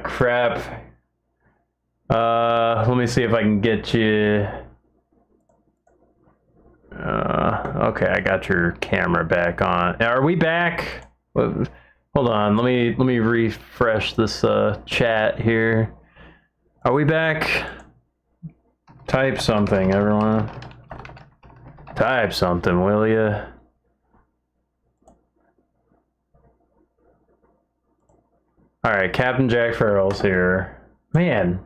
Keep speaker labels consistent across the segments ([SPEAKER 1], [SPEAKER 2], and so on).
[SPEAKER 1] Crap. Let me see if I can get you. Okay, I got your camera back on. Are we back? Hold on, let me refresh this chat here. Are we back? Type something, everyone. Type something, will ya? Alright, Captain Jack Farrell's here. Man,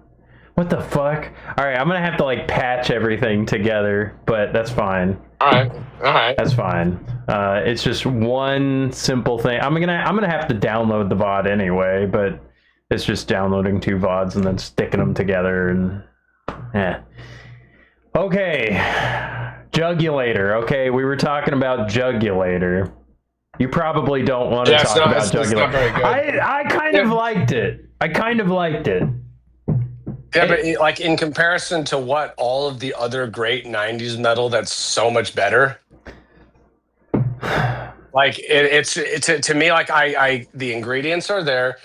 [SPEAKER 1] what the fuck? Alright, I'm gonna have to like patch everything together, but that's fine.
[SPEAKER 2] Alright.
[SPEAKER 1] That's fine. It's just one simple thing. I'm gonna have to download the VOD anyway, but it's just downloading two VODs and then sticking them together and yeah. Okay. Jugulator. Okay, we were talking about Jugulator. You probably don't want to talk about Jugulator.
[SPEAKER 2] It's not very good.
[SPEAKER 1] I kind of liked it.
[SPEAKER 2] Yeah, but like in comparison to what all of the other great '90s metal, that's so much better. Like it's to me, like I the ingredients are there,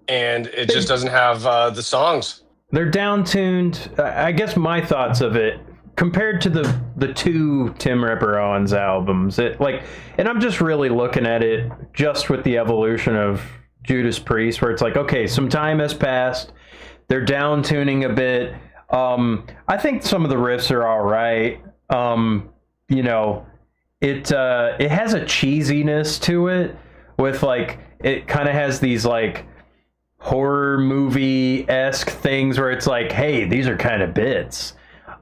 [SPEAKER 2] and it just doesn't have the songs.
[SPEAKER 1] They're down-tuned. I guess my thoughts of it compared to the two Tim Ripper Owens albums, and I'm just really looking at it just with the evolution of Judas Priest, where it's like, okay, some time has passed. They're down tuning a bit. I think some of the riffs are all right. You know, it has a cheesiness to it, with like it kind of has these like horror movie-esque things where it's like, hey, these are kind of bits.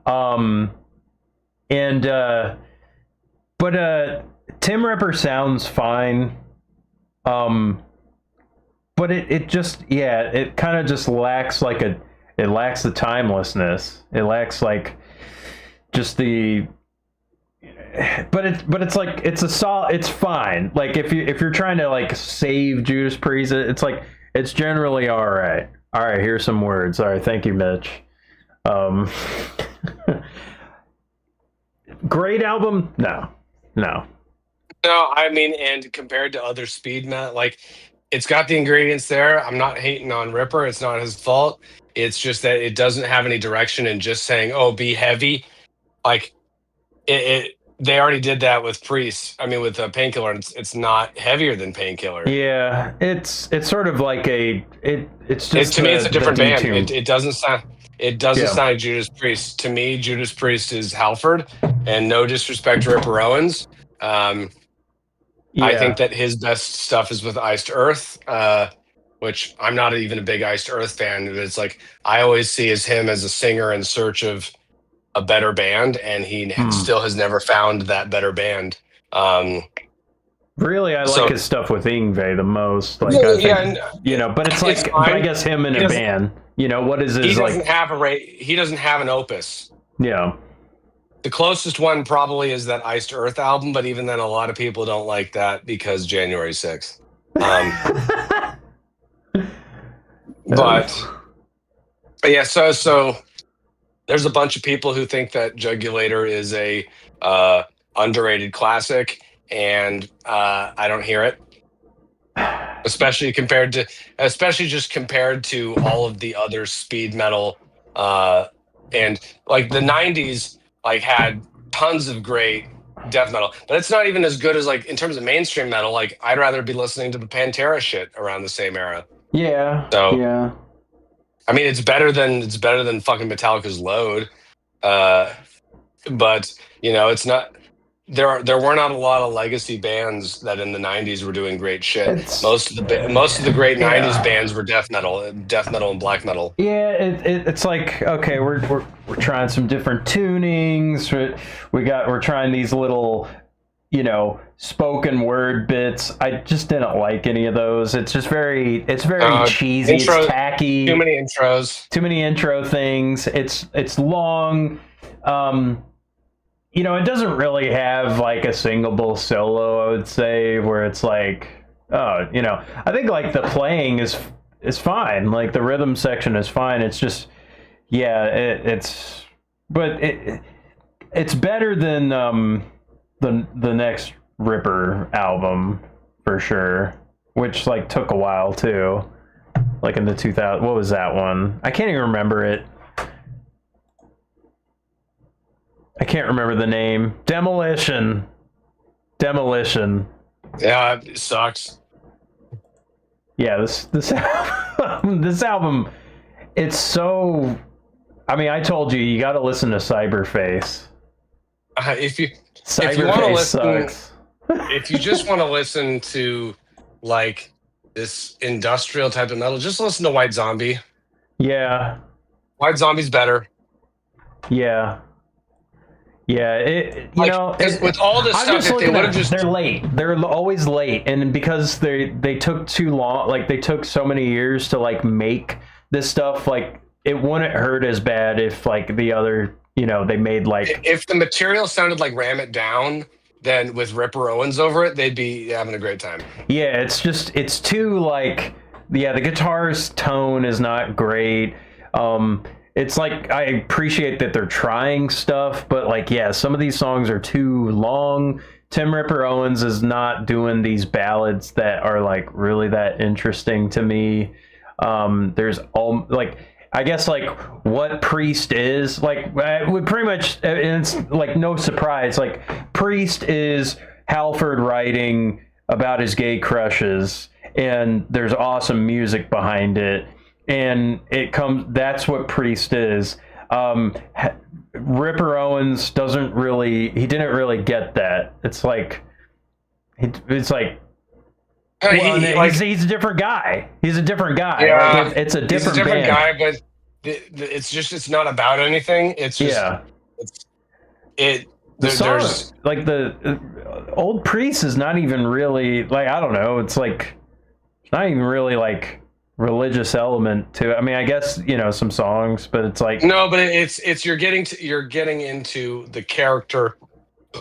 [SPEAKER 1] But Tim Ripper sounds fine. But it just, yeah, it kind of just lacks like it lacks the timelessness. It lacks like just the, but it's like, it's fine. Like if you're trying to like save Judas Priest, it's like, it's generally all right. All right, here's some words. All right, thank you, Mitch. Great album? No.
[SPEAKER 2] No, I mean, and compared to other speed metal, like it's got the ingredients there. I'm not hating on Ripper. It's not his fault. It's just that it doesn't have any direction, and just saying, "Oh, be heavy," like they already did that with Priest. I mean, with Painkiller, it's not heavier than Painkiller.
[SPEAKER 1] Yeah, it's sort of like it's just
[SPEAKER 2] to me, it's a different band. It doesn't sound sound like Judas Priest. To me, Judas Priest is Halford, and no disrespect to Ripper Owens. I think that his best stuff is with Iced Earth, which I'm not even a big Iced Earth fan. But it's like I always see him as a singer in search of a better band, and he still has never found that better band.
[SPEAKER 1] Really, I like his stuff with Yngwie the most. Like, I think, you know, but it's like, but I guess him in a band. You know, what is his
[SPEAKER 2] he doesn't have he doesn't have an opus.
[SPEAKER 1] Yeah.
[SPEAKER 2] The closest one probably is that Iced Earth album, but even then, a lot of people don't like that because January 6th. But yeah, so there's a bunch of people who think that Jugulator is a underrated classic, and I don't hear it. Especially just compared to all of the other speed metal, and like the '90s. Like had tons of great death metal, but it's not even as good as like in terms of mainstream metal. Like I'd rather be listening to the Pantera shit around the same era.
[SPEAKER 1] Yeah.
[SPEAKER 2] So
[SPEAKER 1] yeah.
[SPEAKER 2] I mean, it's better than fucking Metallica's Load, but you know, it's not. There were not a lot of legacy bands that in the '90s were doing great shit. Most of the great '90s bands were death metal and black metal.
[SPEAKER 1] Yeah, it's like, okay, we're trying some different tunings. We're trying these little, you know, spoken word bits. I just didn't like any of those. It's just very cheesy. It's tacky.
[SPEAKER 2] Too many intros.
[SPEAKER 1] Too many intro things. It's long. You know, it doesn't really have like a singable solo, I would say, where it's like, oh, you know, I think like the playing is fine. Like the rhythm section is fine. It's just, yeah, it's better than the next Ripper album for sure, which like took a while too. like in the 2000. What was that one? I can't even remember it. I can't remember the name. Demolition.
[SPEAKER 2] Yeah, it sucks.
[SPEAKER 1] Yeah, this album, this album, it's so. I mean, I told you got to listen to Cyberface.
[SPEAKER 2] If you want to
[SPEAKER 1] Cyberface
[SPEAKER 2] listen,
[SPEAKER 1] sucks.
[SPEAKER 2] if you just want to listen to like this industrial type of metal, just listen to White Zombie.
[SPEAKER 1] Yeah,
[SPEAKER 2] White Zombie's better.
[SPEAKER 1] yeah. It,
[SPEAKER 2] Like, 'cause with all this
[SPEAKER 1] I'm
[SPEAKER 2] stuff,
[SPEAKER 1] just
[SPEAKER 2] if they
[SPEAKER 1] looking
[SPEAKER 2] would
[SPEAKER 1] at
[SPEAKER 2] have just
[SPEAKER 1] they're late. They're always late, and because they took too long, like they took so many years to like make this stuff, like it wouldn't hurt as bad if like the other, they made like
[SPEAKER 2] if the material sounded like Ram It Down, then with Ripper Owens over it, they'd be having a great time.
[SPEAKER 1] yeah, it's too like the guitar's tone is not great. It's like I appreciate that they're trying stuff, but like some of these songs are too long. Tim Ripper Owens is not doing these ballads that are like really that interesting to me. There's all like I guess like what Priest is like would pretty much, and it's like no surprise, like Priest is Halford writing about his gay crushes, and there's awesome music behind it, and that's what Priest is. Ripper Owens didn't really get that. It's like he's a different guy. He's a different guy.
[SPEAKER 2] Yeah,
[SPEAKER 1] like it's a different
[SPEAKER 2] he's a different
[SPEAKER 1] band.
[SPEAKER 2] guy, but it's not about anything. It's just there's
[SPEAKER 1] like the old Priest is not even really like, I don't know. It's like not even really like religious element to it. I mean, I guess some songs, but it's like
[SPEAKER 2] no, but it's you're getting into the character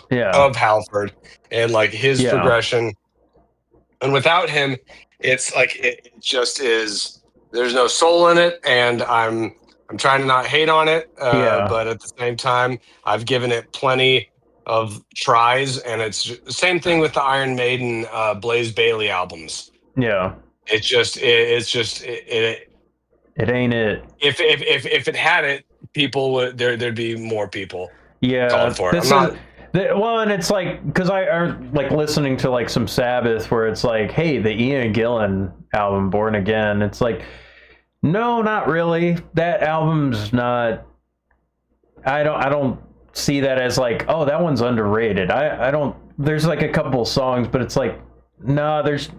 [SPEAKER 1] yeah
[SPEAKER 2] of Halford and like his
[SPEAKER 1] Yeah.
[SPEAKER 2] progression, and without him, it's like it just is. There's no soul in it, and I'm trying to not hate on it, but at the same time, I've given it plenty of tries, and it's the same thing with the Iron Maiden Blaze Bailey albums.
[SPEAKER 1] Yeah.
[SPEAKER 2] It
[SPEAKER 1] ain't it.
[SPEAKER 2] If it had it, people would there'd be more people.
[SPEAKER 1] Yeah.
[SPEAKER 2] Calling for it.
[SPEAKER 1] Well, and it's like because I like listening to like some Sabbath where it's like, hey, the Ian Gillan album, Born Again. It's like, no, not really. That album's not. I don't see that as like, oh, that one's underrated. I don't. There's like a couple of songs, but it's like, no, there's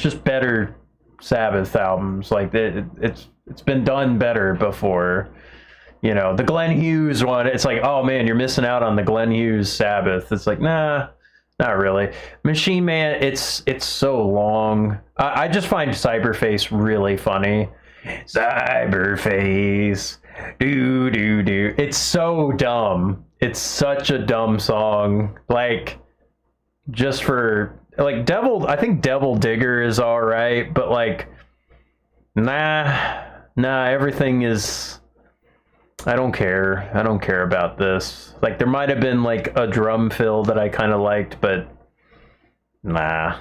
[SPEAKER 1] just better Sabbath albums. Like it's been done better before. The Glenn Hughes one, it's like, oh man, you're missing out on the Glenn Hughes Sabbath. It's like, nah, not really. Machine Man, it's so long. I just find Cyberface really funny. Cyberface, do. It's so dumb. It's such a dumb song. Like, just for like I think Devil Digger is all right, but like, nah, everything is. I don't care about this. Like, there might have been like a drum fill that I kind of liked, but nah.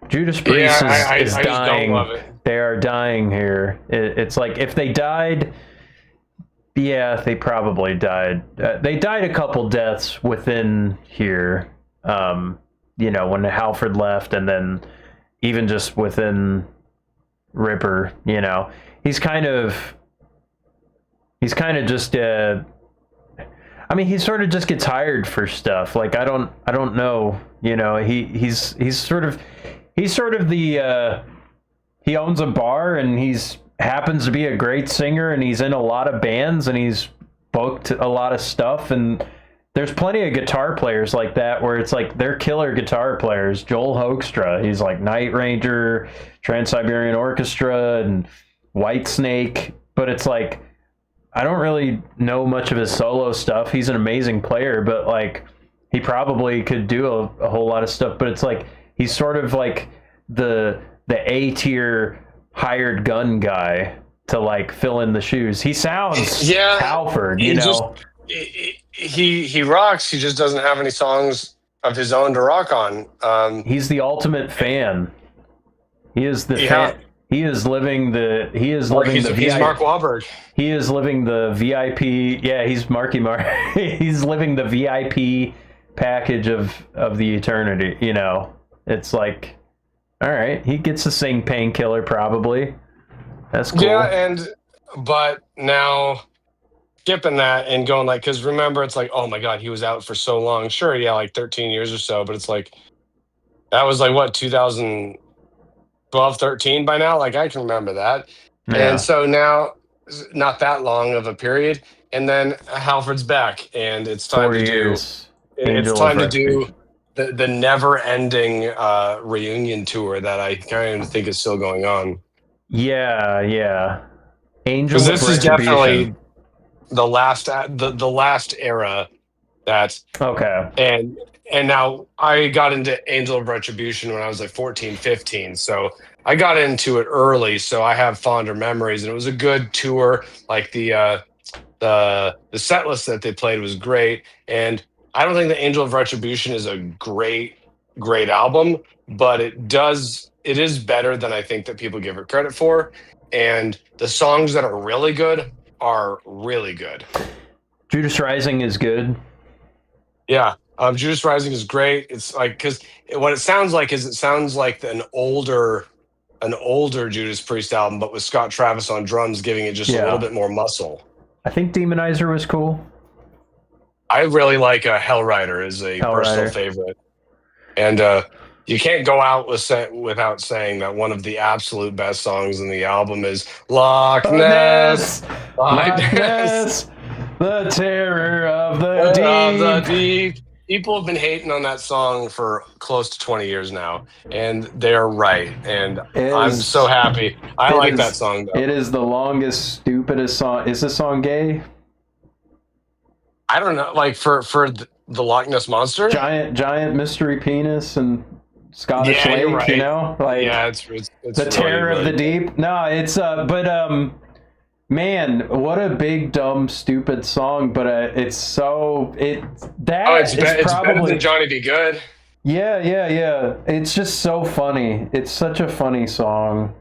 [SPEAKER 1] Judas Priest is dying.
[SPEAKER 2] Just don't love it.
[SPEAKER 1] They are dying here. It's like if they died, yeah, they probably died. They died a couple deaths within here. When Halford left, and then even just within Ripper, he's kind of just I mean, he sort of just gets hired for stuff. Like I don't know, he's sort of the he owns a bar, and he's happens to be a great singer, and he's in a lot of bands, and he's booked a lot of stuff, and there's plenty of guitar players like that where it's like they're killer guitar players. Joel Hoekstra, he's like Night Ranger, Trans-Siberian Orchestra, and Whitesnake, but it's like I don't really know much of his solo stuff. He's an amazing player, but like he probably could do a whole lot of stuff, but it's like he's sort of like the A-tier hired gun guy to like fill in the shoes. He sounds Halford,
[SPEAKER 2] He rocks. He just doesn't have any songs of his own to rock on.
[SPEAKER 1] He's the ultimate fan. He is the
[SPEAKER 2] Yeah.
[SPEAKER 1] he is living the
[SPEAKER 2] He's Mark Wahlberg.
[SPEAKER 1] He is living the VIP. Yeah, he's Marky Mark. He's living the VIP package of the eternity. You know, it's like, all right, he gets to sing Painkiller probably. That's cool.
[SPEAKER 2] Yeah, but now skipping that and going like, because remember, it's like, oh my God, he was out for so long. Sure, yeah, like 13 years or so, but it's like, that was like what, 2012, 13 by now? Like, I can remember that.
[SPEAKER 1] Yeah.
[SPEAKER 2] And so now, not that long of a period. And then Halford's back, and it's time
[SPEAKER 1] 4
[SPEAKER 2] to
[SPEAKER 1] years.
[SPEAKER 2] do,
[SPEAKER 1] Angel
[SPEAKER 2] it's time
[SPEAKER 1] of
[SPEAKER 2] to do
[SPEAKER 1] Retribution.
[SPEAKER 2] the never ending reunion tour that I kind of think is still going on.
[SPEAKER 1] Yeah. Angel
[SPEAKER 2] Because
[SPEAKER 1] of
[SPEAKER 2] this is
[SPEAKER 1] Retribution.
[SPEAKER 2] definitely the last era that
[SPEAKER 1] Okay.
[SPEAKER 2] and now I got into Angel of Retribution when I was like 14, 15. So I got into it early, so I have fonder memories, and it was a good tour. Like the set list that they played was great, and I don't think the Angel of Retribution is a great album, but it is better than I think that people give it credit for. And the songs that are really good are really good.
[SPEAKER 1] Judas Rising is good.
[SPEAKER 2] Yeah, Judas Rising is great. It's like, because what it sounds like is an older Judas Priest album, but with Scott Travis on drums, giving it just a little bit more muscle.
[SPEAKER 1] I think Demonizer was cool.
[SPEAKER 2] I really like Hellrider is a personal favorite, and you can't go out without saying that one of the absolute best songs in the album is Loch Ness.
[SPEAKER 1] Loch Ness, the terror of the
[SPEAKER 2] deep. People have been hating on that song for close to 20 years now, and they're right. And I'm so happy. I like that song, though.
[SPEAKER 1] It is the longest, stupidest song. Is this song gay?
[SPEAKER 2] I don't know. Like for the Loch Ness Monster?
[SPEAKER 1] Giant mystery penis and Scottish lake,
[SPEAKER 2] right.
[SPEAKER 1] You know? Like,
[SPEAKER 2] yeah, it's
[SPEAKER 1] the
[SPEAKER 2] really,
[SPEAKER 1] terror
[SPEAKER 2] really
[SPEAKER 1] of the deep. No, it's man, what a big, dumb, stupid song! But it's probably
[SPEAKER 2] better than Johnny Be Good.
[SPEAKER 1] Yeah. It's just so funny. It's such a funny song.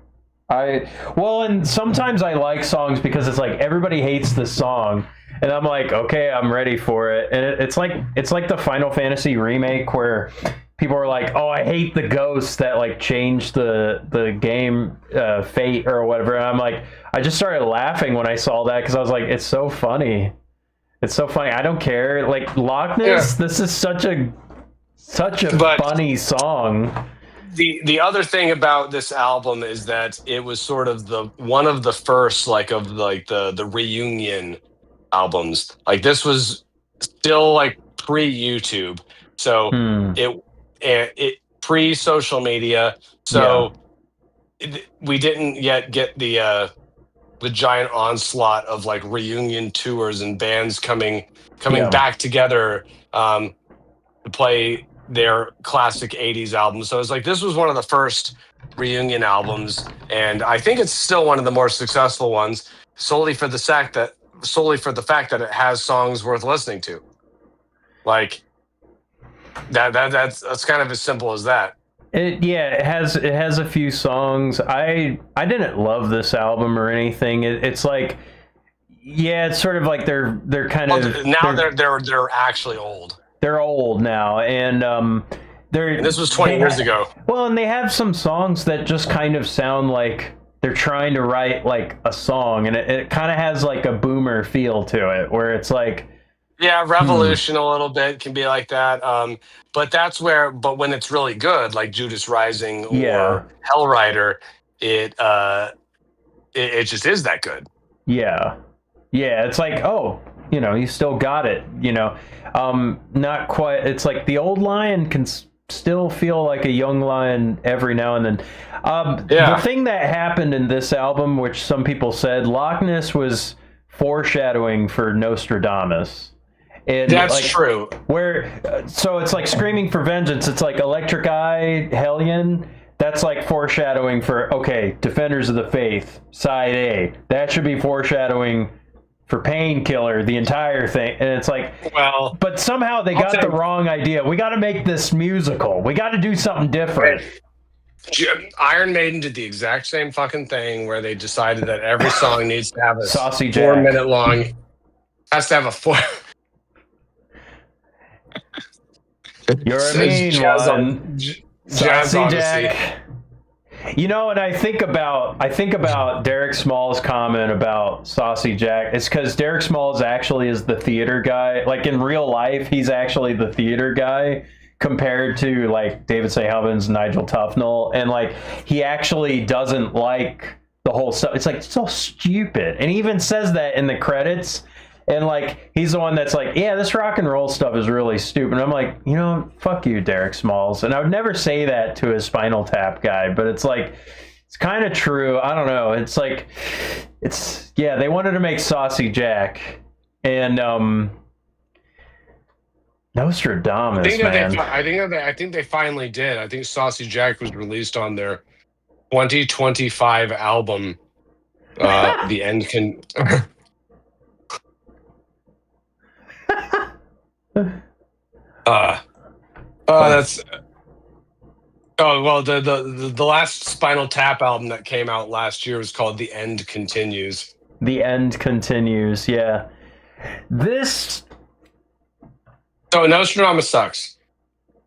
[SPEAKER 1] And sometimes I like songs because it's like everybody hates this song, and I'm like, okay, I'm ready for it. And it's like the Final Fantasy remake where people are like, oh, I hate the ghosts that like changed the game fate or whatever. And I'm like, I just started laughing when I saw that because I was like, it's so funny. It's so funny. I don't care. Like Loch Ness, this is such a funny song.
[SPEAKER 2] The other thing about this album is that it was sort of one of the first the reunion albums. Like this was still like pre-YouTube, so it pre-social media. So we didn't yet get the giant onslaught of like reunion tours and bands coming back together to play their classic 80s albums. So it's like this was one of the first reunion albums, and I think it's still one of the more successful ones solely for the fact that it has songs worth listening to. Like that's kind of as simple as that.
[SPEAKER 1] It has a few songs. I didn't love this album or anything. It's like, it's sort of like they're kind of
[SPEAKER 2] now they're actually old.
[SPEAKER 1] They're old now, and
[SPEAKER 2] and this was 20 years ago.
[SPEAKER 1] Well, and they have some songs that just kind of sound like they're trying to write like a song, and it kind of has like a boomer feel to it, where it's like,
[SPEAKER 2] Revolution a little bit can be like that. But when it's really good, like Judas Rising or Hellrider, it just is that good.
[SPEAKER 1] Yeah, it's like, oh, you still got it, not quite. It's like the old lion can still feel like a young lion every now and then. The thing that happened in this album, which some people said Loch Ness was foreshadowing for Nostradamus. And
[SPEAKER 2] that's true.
[SPEAKER 1] So it's like Screaming for Vengeance. It's like Electric Eye, Hellion. That's like foreshadowing for, Defenders of the Faith, side A. That should be foreshadowing for Painkiller, the entire thing. And it's like, but somehow they got the wrong idea. We got to make this musical. We got to do something different.
[SPEAKER 2] Iron Maiden did the exact same fucking thing where they decided that every song needs to have a
[SPEAKER 1] Saucy
[SPEAKER 2] 4
[SPEAKER 1] Jack.
[SPEAKER 2] minute long, has to have a 4.
[SPEAKER 1] You're a mean
[SPEAKER 2] Jazz
[SPEAKER 1] one.
[SPEAKER 2] on Jazz
[SPEAKER 1] Saucy
[SPEAKER 2] Odyssey.
[SPEAKER 1] Jack. You know, and I think about Derek Small's comment about Saucy Jack. It's because Derek Smalls actually is the theater guy. Like in real life, he's actually the theater guy compared to like David St. Helens, Nigel Tufnell, and like he actually doesn't like the whole stuff. It's like so stupid, and he even says that in the credits. And like he's the one that's like, yeah, this rock and roll stuff is really stupid. And I'm like, you know, fuck you, Derek Smalls. And I would never say that to a Spinal Tap guy, but it's like, it's kind of true. I don't know. It's like, yeah, they wanted to make Saucy Jack, and Nostradamus, man.
[SPEAKER 2] I think they finally did. I think Saucy Jack was released on their 2025 album. The End Can. That's. Oh well, the last Spinal Tap album that came out last year was called "The End Continues."
[SPEAKER 1] The End Continues. Yeah. This.
[SPEAKER 2] So Nostradamus sucks,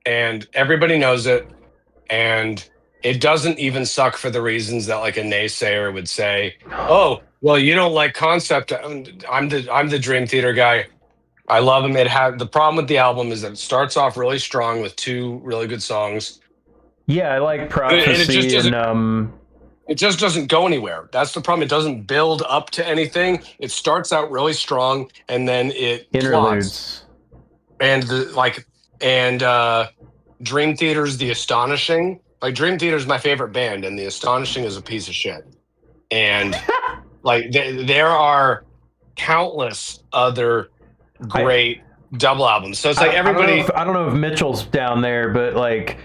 [SPEAKER 2] and everybody knows it, and it doesn't even suck for the reasons that like a naysayer would say. Oh, well, you don't like Concept. I'm the Dream Theater guy. I love him. The problem with the album is that it starts off really strong with 2 really good songs.
[SPEAKER 1] Yeah, I like Prophecy and
[SPEAKER 2] it just doesn't go anywhere. That's the problem. It doesn't build up to anything. It starts out really strong and then it
[SPEAKER 1] interludes.
[SPEAKER 2] Plots. And Dream Theater's The Astonishing. Like Dream Theater's my favorite band, and The Astonishing is a piece of shit. And like there are countless other great double albums. So it's like everybody.
[SPEAKER 1] I don't know if Mitchell's down there, but like,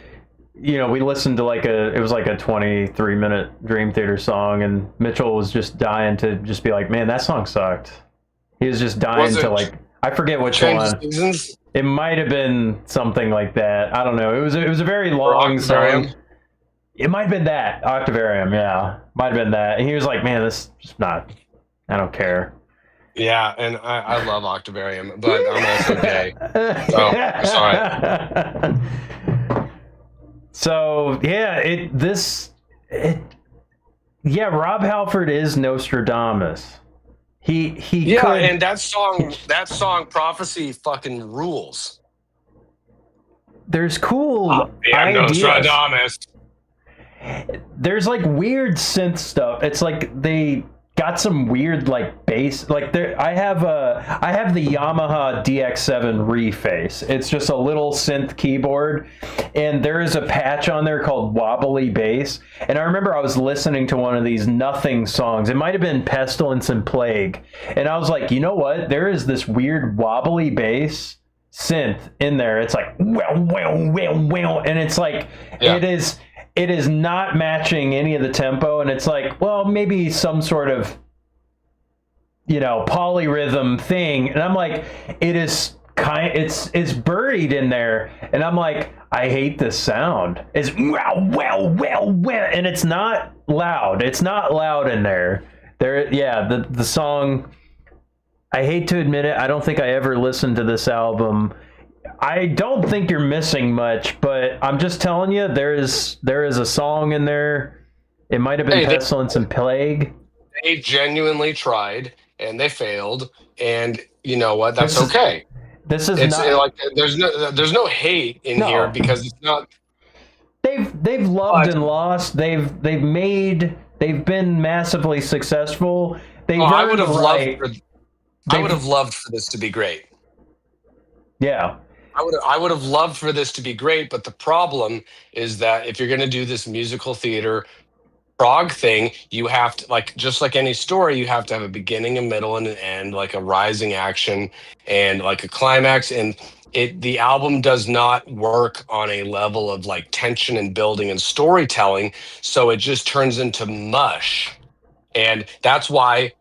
[SPEAKER 1] you know, we listened to it was like a 23-minute Dream Theater song, and Mitchell was just dying to just be like, man, that song sucked. He was just dying to like, I forget which one.
[SPEAKER 2] Seasons?
[SPEAKER 1] It might have been something like that. I don't know. It was a very long song. It might have been that Octavarium. Yeah, might have been that. And he was like, man, this is not. I don't care.
[SPEAKER 2] Yeah, and I love Octavarium, but I'm also gay. So, sorry.
[SPEAKER 1] So, yeah, Rob Halford is Nostradamus. He
[SPEAKER 2] yeah,
[SPEAKER 1] could,
[SPEAKER 2] and that song Prophecy fucking rules.
[SPEAKER 1] There's cool
[SPEAKER 2] ideas. Nostradamus.
[SPEAKER 1] There's like weird synth stuff. It's like they got some weird like bass. Like I have the Yamaha DX7 Reface. It's just a little synth keyboard, and there is a patch on there called Wobbly Bass. And I remember I was listening to one of these Nothing songs. It might have been Pestilence and Plague, and I was like, you know what? There is this weird wobbly bass synth in there. It's like well, and it's like It is not matching any of the tempo, and it's like, well, maybe some sort of, you know, polyrhythm thing. And I'm like, it's buried in there, and I'm like, I hate this sound. It's well, and it's not loud. It's not loud in there. The song. I hate to admit it, I don't think I ever listened to this album. I don't think you're missing much, but I'm just telling you, there is a song in there. It might have been Pestilence and Plague.
[SPEAKER 2] They genuinely tried, and they failed, and you know what? That's okay.
[SPEAKER 1] This is not
[SPEAKER 2] like there's no hate in here because it's not.
[SPEAKER 1] They've loved and lost. They've been massively successful.
[SPEAKER 2] I would have loved for this to be great.
[SPEAKER 1] Yeah.
[SPEAKER 2] I would have loved for this to be great, but the problem is that if you're going to do this musical theater prog thing, you have to, like, just like any story, you have to have a beginning, a middle, and an end, like a rising action and like a climax. And the album does not work on a level of like tension and building and storytelling, so it just turns into mush. And that's why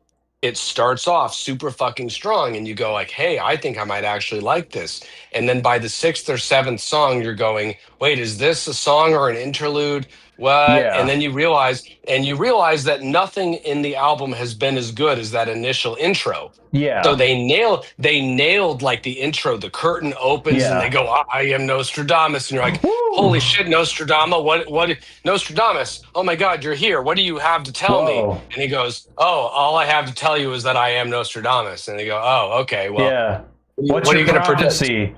[SPEAKER 2] it starts off super fucking strong, and you go like, hey, I think I might actually like this. And then by the 6th or 7th song, you're going, wait, is this a song or an interlude? What? And
[SPEAKER 1] Yeah.
[SPEAKER 2] then you realize that nothing in the album has been as good as that initial intro. So
[SPEAKER 1] Yeah.
[SPEAKER 2] they nailed like the intro. The curtain opens and they
[SPEAKER 1] Yeah.
[SPEAKER 2] go, I am Nostradamus. And you're like,
[SPEAKER 1] Woo!
[SPEAKER 2] holy shit, Nostradamus, what Nostradamus? Oh my God, you're here. What do you have to tell me?
[SPEAKER 1] Whoa.
[SPEAKER 2] And he goes, oh, all I have to tell you is that I am Nostradamus. And they go, oh, okay, well,
[SPEAKER 1] Yeah. What's
[SPEAKER 2] what are
[SPEAKER 1] your
[SPEAKER 2] you going to predict?
[SPEAKER 1] prophecy?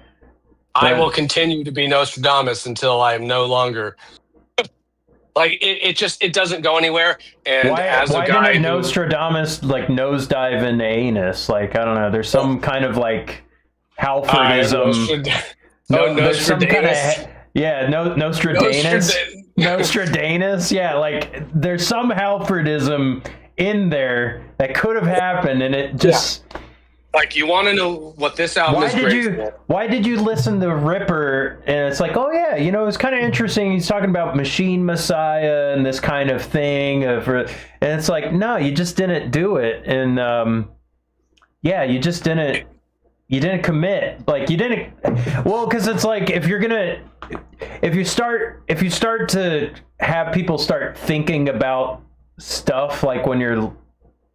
[SPEAKER 2] I will
[SPEAKER 1] That
[SPEAKER 2] continue to be Nostradamus until I am no longer. Like it doesn't go anywhere. And as a
[SPEAKER 1] why didn't
[SPEAKER 2] guy who
[SPEAKER 1] Nostradamus like nosedive into anus? Like, I don't know. There's some kind of like Halfordism. No, there's some kind
[SPEAKER 2] Nostradamus.
[SPEAKER 1] of Nostradamus. Nostradamus. Yeah, like there's some Halfordism in there that could have happened, and it just.
[SPEAKER 2] Like, you want to know what this album is great for?
[SPEAKER 1] Why did you listen to Ripper? And it's like, oh yeah, it's kind of interesting. He's talking about Machine Messiah and this kind of thing. And it's like, no, you just didn't do it. And yeah, you just didn't. You didn't commit. Like, you didn't. Well, because it's like if you start to have people start thinking about stuff like when you're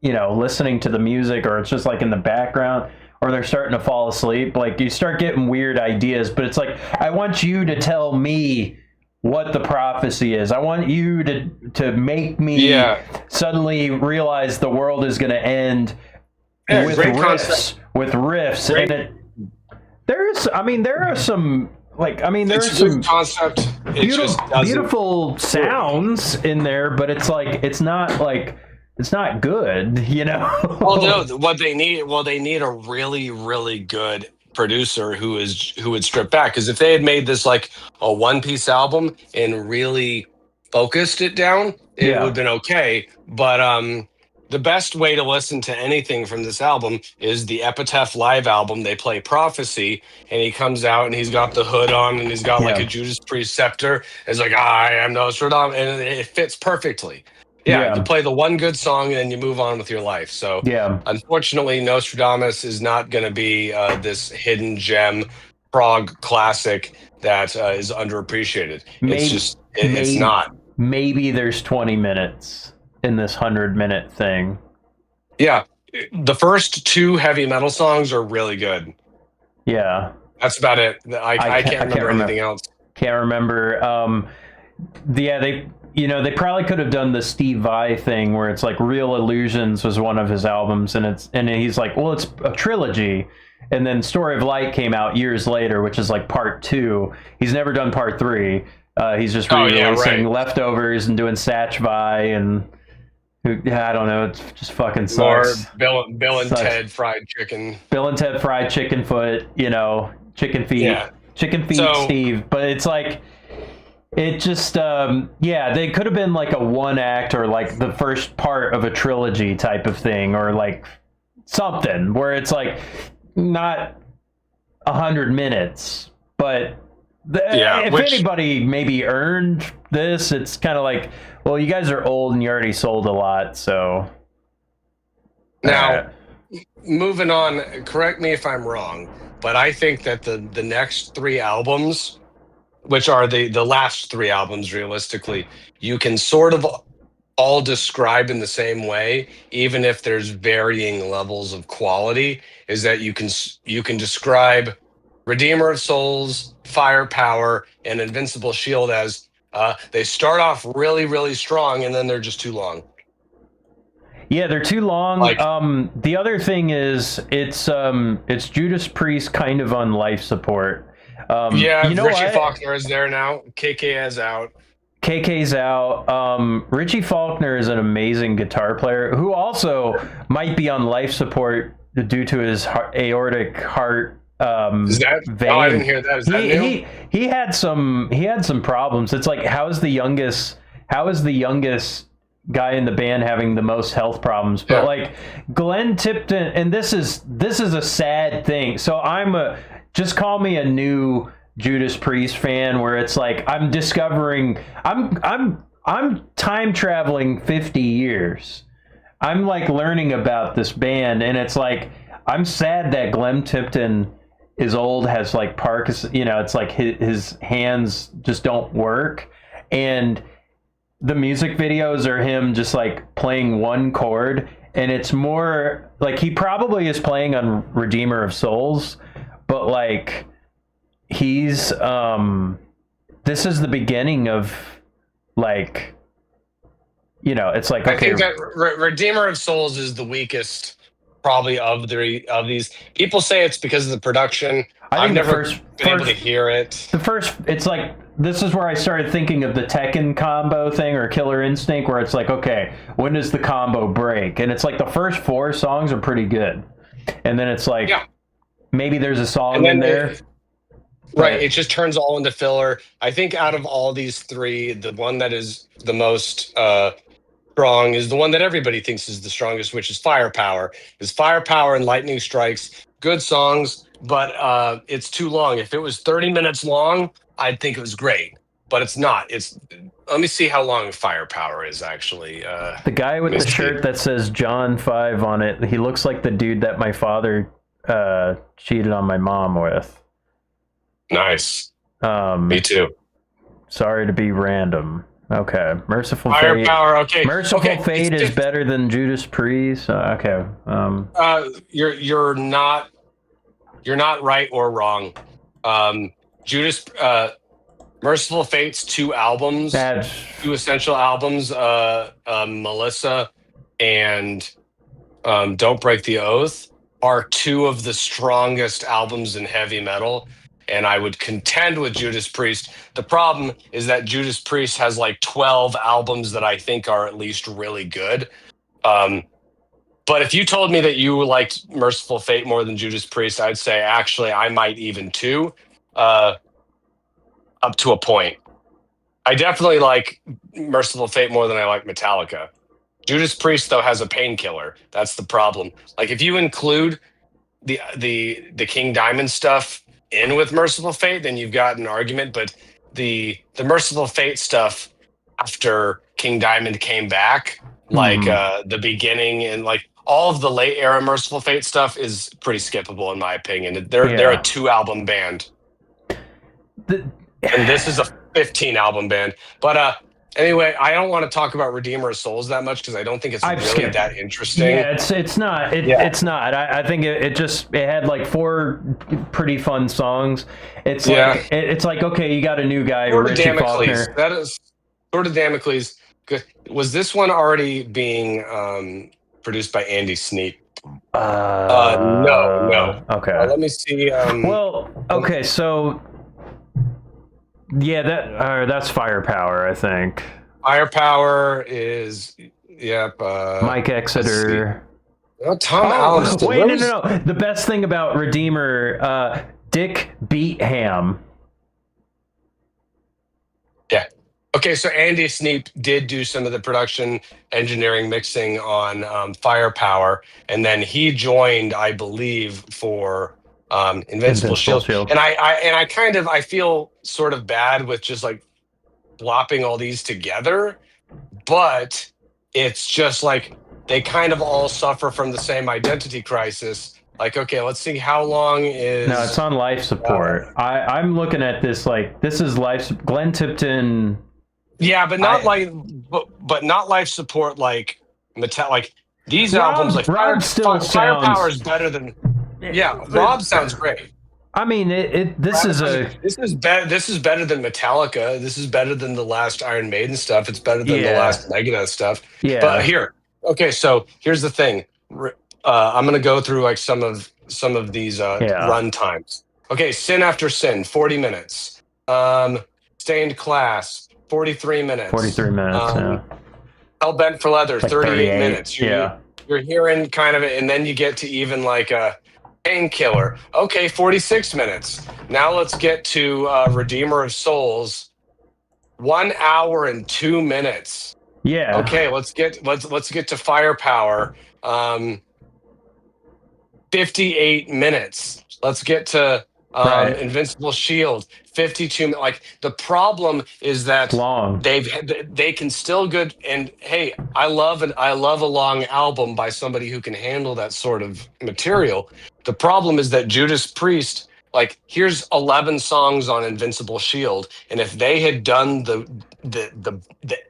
[SPEAKER 1] listening to the music, or it's just like in the background, or they're starting to fall asleep, like you start getting weird ideas. But it's like, I want you to tell me what the prophecy is. I want you to make me suddenly realize the world is going to end with riffs. And there are some there's some
[SPEAKER 2] concept.
[SPEAKER 1] beautiful sounds in there, but it's like it's not good,
[SPEAKER 2] Well, no, they need a really, really good producer who would strip back. Because if they had made this like a one-piece album and really focused it down, it would have been okay. But the best way to listen to anything from this album is the Epitaph live album. They play Prophecy, and he comes out and he's got the hood on and he's got like a Judas Priest scepter. It's like, I am Nostradamus, and it fits perfectly. Yeah, you play the one good song and then you move on with your life. So unfortunately, Nostradamus is not going to be this hidden gem prog classic that is underappreciated. It's not.
[SPEAKER 1] Maybe there's 20 minutes in this 100-minute thing.
[SPEAKER 2] Yeah, the first two heavy metal songs are really good.
[SPEAKER 1] Yeah.
[SPEAKER 2] That's about it. I can't remember anything else.
[SPEAKER 1] Can't remember. They probably could have done the Steve Vai thing where it's like Real Illusions was one of his albums, and he's like, well, it's a trilogy. And then Story of Light came out years later, which is like part 2. He's never done part 3. He's just re-releasing Leftovers and doing Satch Vai, and I don't know. It just fucking sucks.
[SPEAKER 2] Or Bill and Ted Fried Chicken.
[SPEAKER 1] Bill and Ted Fried Chicken Foot, chicken feet. Yeah. Chicken feet, Steve. But it's like, it just, they could have been like a one act or like the first part of a trilogy type of thing, or like something where it's like not 100 minutes, but if anybody maybe earned this, it's kind of like, well, you guys are old and you already sold a lot, so.
[SPEAKER 2] Now, moving on, correct me if I'm wrong, but I think that the next 3 albums, which are the last 3 albums realistically, you can sort of all describe in the same way, even if there's varying levels of quality, is that you can describe Redeemer of Souls, Firepower, and Invincible Shield as they start off really, really strong, and then they're just too long.
[SPEAKER 1] Yeah, they're too long. The other thing is it's Judas Priest kind of on life support.
[SPEAKER 2] Richie Faulkner is there now. KK is out.
[SPEAKER 1] KK's out. Richie Faulkner is an amazing guitar player who also might be on life support due to his aortic heart
[SPEAKER 2] is that
[SPEAKER 1] vein.
[SPEAKER 2] Oh, I didn't hear that. Is that new?
[SPEAKER 1] He had some problems. It's like, how is the youngest guy in the band having the most health problems? But like Glenn Tipton, and this is a sad thing. So just call me a new Judas Priest fan, where it's like I'm discovering I'm time traveling 50 years. I'm like learning about this band, and it's like I'm sad that Glenn Tipton is old, has like Parkinson, it's like his hands just don't work. And the music videos are him just like playing one chord. And it's more like he probably is playing on Redeemer of Souls, but like he's, this is the beginning of like, it's like, okay.
[SPEAKER 2] I think that Redeemer of Souls is the weakest, probably of these. People say it's because of the production. I've never been able to hear it.
[SPEAKER 1] It's like, this is where I started thinking of the Tekken combo thing or Killer Instinct, where it's like, okay, when does the combo break? And it's like the first 4 songs are pretty good, and then it's like, maybe there's a song in there.
[SPEAKER 2] Right, it just turns all into filler. I think out of all these 3, the one that is the most strong is the one that everybody thinks is the strongest, which is Firepower. Is Firepower and Lightning Strikes, good songs, but it's too long. If it was 30 minutes long, I'd think it was great, but it's not. Let me see how long Firepower is actually.
[SPEAKER 1] The guy with the shirt that says John 5 on it, he looks like the dude that my father cheated on my mom with.
[SPEAKER 2] Nice. Me too.
[SPEAKER 1] Sorry to be random. Okay. Merciful
[SPEAKER 2] Firepower.
[SPEAKER 1] Fate. Okay. Merciful Fate is better than Judas Priest. Okay.
[SPEAKER 2] You're not right or wrong. Judas Merciful Fate's 2 albums, 2 essential albums, Melissa and Don't Break the Oath, are 2 of the strongest albums in heavy metal. And I would contend with Judas Priest. The problem is that Judas Priest has like 12 albums that I think are at least really good. But if you told me that you liked Merciful Fate more than Judas Priest, I'd say actually I might even too, up to a point. I definitely like Merciful Fate more than I like Metallica. Judas Priest, though, has a painkiller. That's the problem. Like if you include the King Diamond stuff in with Merciful Fate, then you've got an argument. But the Merciful Fate stuff after King Diamond came back, like the beginning and like all of the late era Merciful Fate stuff is pretty skippable in my opinion. They're a 2-album band, and this is a 15-album band. But anyway, I don't want to talk about Redeemer of Souls that much because I don't think it's really that interesting.
[SPEAKER 1] Yeah, it's not. It's not. I think it had like 4 pretty fun songs. It's like it's like, okay, you got a new guy, Richie Faulkner.
[SPEAKER 2] That is Sword of Damocles. Was this one already being produced by Andy Sneap? No.
[SPEAKER 1] Okay.
[SPEAKER 2] Let me see.
[SPEAKER 1] Well, okay, so yeah, that's Firepower, I think.
[SPEAKER 2] Firepower is
[SPEAKER 1] Mike Exeter.
[SPEAKER 2] Tom Allen.
[SPEAKER 1] Wait, no. The best thing about Redeemer, Dick Beatham.
[SPEAKER 2] Yeah. Okay, so Andy Sneap did do some of the production, engineering, mixing on Firepower, and then he joined, I believe, for Invincible Shield. And I feel sort of bad with just like flopping all these together, but it's just like they kind of all suffer from the same identity crisis. Like, okay, let's see how long is...
[SPEAKER 1] No, it's on life support. I'm looking at this like, this is Glenn Tipton...
[SPEAKER 2] Yeah, but not but not life support like Metal. Like these albums, like Firepower is better than. Yeah, Rob sounds great.
[SPEAKER 1] I mean, this is
[SPEAKER 2] better than Metallica. This is better than the last Iron Maiden stuff. It's better than the last Megadeth stuff.
[SPEAKER 1] Yeah.
[SPEAKER 2] But so here's the thing. I'm gonna go through like some of these run times. Okay, Sin After Sin, 40 minutes. Stained Class, 43 minutes.
[SPEAKER 1] 43 minutes,
[SPEAKER 2] Hell Bent for Leather, like 38 minutes.
[SPEAKER 1] You're
[SPEAKER 2] hearing kind of it, and then you get to even like a Painkiller. Okay, 46 minutes. Now let's get to Redeemer of Souls, 1 hour and 2 minutes.
[SPEAKER 1] Yeah.
[SPEAKER 2] Okay, let's get to Firepower, 58 minutes. Let's get to Invincible Shield, 52. Like the problem is that they can still good. And hey, I love a long album by somebody who can handle that sort of material. The problem is that Judas Priest Like, here's 11 songs on Invincible Shield, and if they had done the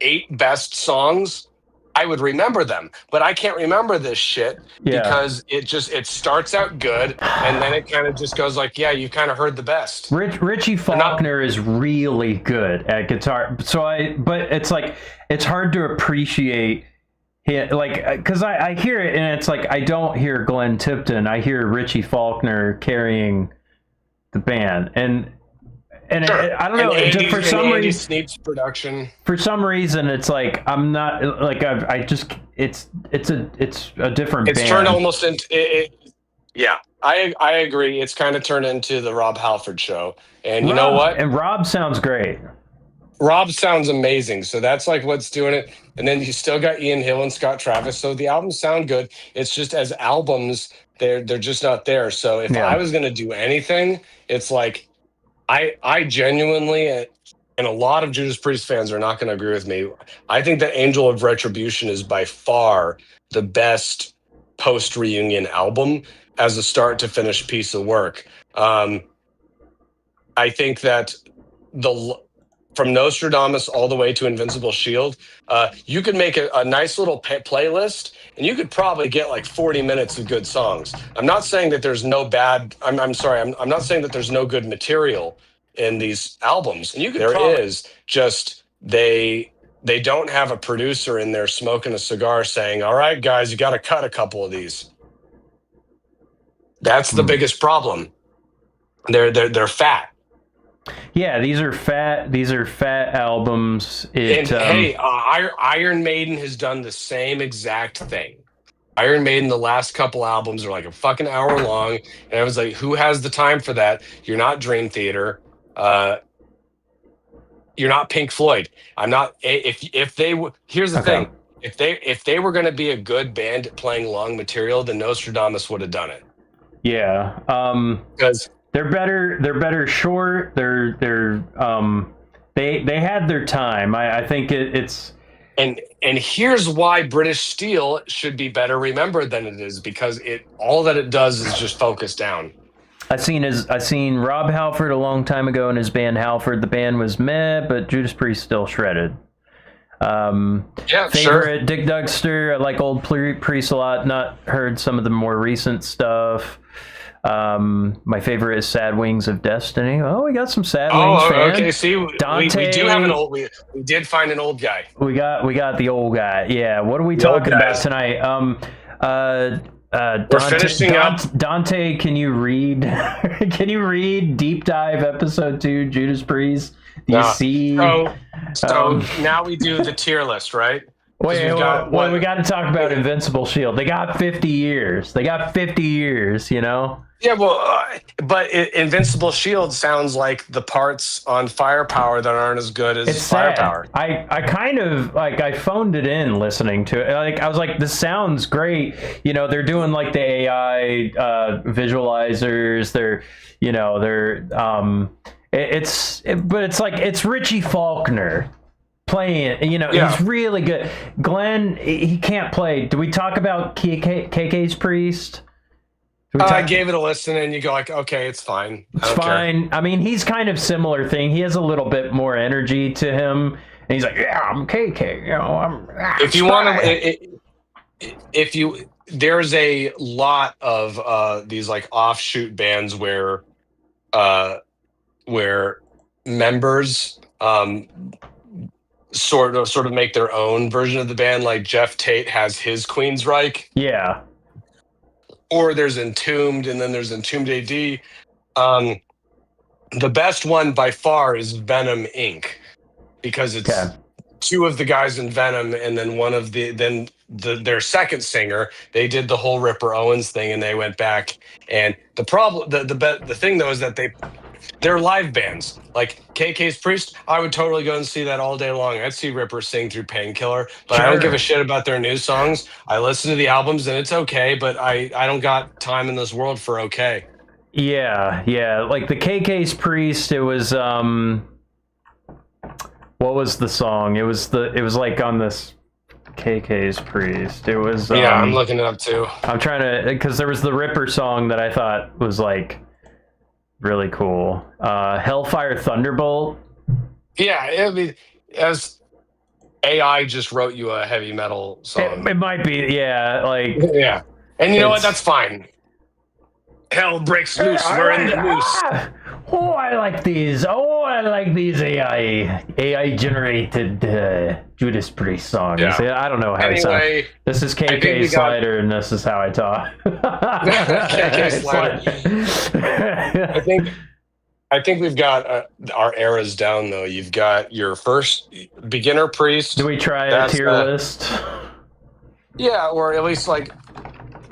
[SPEAKER 2] 8 best songs, I would remember them. But I can't remember this shit
[SPEAKER 1] Yeah.
[SPEAKER 2] because it starts out good, and then it kind of just goes like, yeah, you kind of heard the best.
[SPEAKER 1] Richie
[SPEAKER 2] They're not.
[SPEAKER 1] Faulkner is really good at guitar. But it's like, it's hard to appreciate him, like, because I hear it and it's like, I don't hear Glenn Tipton. I hear Richie Faulkner carrying the band. And
[SPEAKER 2] Sure.
[SPEAKER 1] I don't know, for some
[SPEAKER 2] Andy
[SPEAKER 1] reason,
[SPEAKER 2] Sneap's production.
[SPEAKER 1] for some reason, it's like, I'm not, like, I just, it's a different
[SPEAKER 2] It's
[SPEAKER 1] band.
[SPEAKER 2] turned almost into yeah. I agree. It's kind of turned into the Rob Halford show. And you know what?
[SPEAKER 1] And Rob sounds great.
[SPEAKER 2] Rob sounds amazing. So that's like what's doing it. And then you still got Ian Hill and Scott Travis. So the albums sound good. It's just as albums, they're just not there. So if I was going to do anything, it's like I genuinely, and a lot of Judas Priest fans are not going to agree with me. I think that Angel of Retribution is by far the best post-reunion album as a start to finish piece of work. I think that from Nostradamus all the way to Invincible Shield, you could make a nice little playlist, and you could probably get like 40 minutes of good songs. I'm not saying that there's no bad. I'm sorry. I'm not saying that there's no good material in these albums. And there is, just they don't have a producer in there smoking a cigar saying, "All right, guys, you got to cut a couple of these." That's the biggest problem. They're fat.
[SPEAKER 1] Yeah, these are fat albums.
[SPEAKER 2] Hey, Iron Maiden has done the same exact thing. Iron Maiden, the last couple albums are like a fucking hour long, and I was like, who has the time for that? You're not Dream Theater. You're not Pink Floyd. I'm not. If they here's the thing. If they were going to be a good band at playing long material, then Nostradamus would have done it.
[SPEAKER 1] Yeah.
[SPEAKER 2] Because
[SPEAKER 1] they're better short. They had their time. I think it's
[SPEAKER 2] and here's why British Steel should be better remembered than it is, because all that it does is just focus down.
[SPEAKER 1] I seen Rob Halford a long time ago in his band Halford. The band was meh, but Judas Priest still shredded.
[SPEAKER 2] Yeah,
[SPEAKER 1] favorite,
[SPEAKER 2] sure.
[SPEAKER 1] Dick Dugster. I like old Priest a lot. Not heard some of the more recent stuff. My favorite is Sad Wings of Destiny. Oh, we got some Sad Wings fans.
[SPEAKER 2] Okay. See,
[SPEAKER 1] Dante,
[SPEAKER 2] we do have an old. We did find an old guy.
[SPEAKER 1] We got the old guy. Yeah. What are we talking about tonight?
[SPEAKER 2] We're finishing up.
[SPEAKER 1] Dante, can you read? Can you read Deep Dive Episode 2, Judas Priest? Do you see?
[SPEAKER 2] So now we do the tier list, right?
[SPEAKER 1] We got to talk about Invincible Shield. They got 50 years. You know?
[SPEAKER 2] Yeah, well, but Invincible Shield sounds like the parts on Firepower that aren't as good as Firepower.
[SPEAKER 1] I kind of, like, I phoned it in listening to it. Like, I was like, this sounds great. You know, they're doing, like, the AI visualizers. But it's like, it's Richie Faulkner playing, you know. He's really good. Glenn, he can't play. Do we talk about KK's Priest?
[SPEAKER 2] I gave it a listen, and you go like, okay, it's fine.
[SPEAKER 1] It's fine. I mean, he's kind of similar thing. He has a little bit more energy to him, and he's like, yeah, I'm KK. You know,
[SPEAKER 2] if you want to, there's a lot of these like offshoot bands where members sort of make their own version of the band. Like Jeff Tate has his Queensryche.
[SPEAKER 1] Yeah.
[SPEAKER 2] Or there's Entombed, and then there's Entombed AD. The best one by far is Venom Inc., because it's two of the guys in Venom, and then their second singer. They did the whole Ripper Owens thing, and they went back. And the problem, the thing though, is that they're live bands. Like KK's Priest, I would totally go and see that all day long. I'd see Ripper sing through Painkiller, but I don't give a shit about their new songs. I listen to the albums and it's okay, but I don't got time in this world for okay.
[SPEAKER 1] Yeah. Like the KK's Priest, it was what was the song? It was like on this KK's Priest. It was
[SPEAKER 2] I'm looking it up too.
[SPEAKER 1] I'm trying to, because there was the Ripper song that I thought was like, really cool. Hellfire Thunderbolt.
[SPEAKER 2] Yeah, I mean, as AI just wrote you a heavy metal song.
[SPEAKER 1] It might be, yeah. Like
[SPEAKER 2] Yeah, and you know what?
[SPEAKER 1] it's.
[SPEAKER 2] That's fine. Hell breaks loose. We're in the noose.
[SPEAKER 1] Oh, I like these. Oh, I like these AI generated Judas Priest songs.
[SPEAKER 2] Yeah.
[SPEAKER 1] I don't know how it
[SPEAKER 2] Anyway,
[SPEAKER 1] sounds. This is
[SPEAKER 2] I think
[SPEAKER 1] KK
[SPEAKER 2] we got-
[SPEAKER 1] Slider, and this is how I talk.
[SPEAKER 2] KK Slider. I think we've got our eras down though. You've got your first beginner priest.
[SPEAKER 1] Do we try a
[SPEAKER 2] That's,
[SPEAKER 1] tier list?
[SPEAKER 2] Yeah, or at least like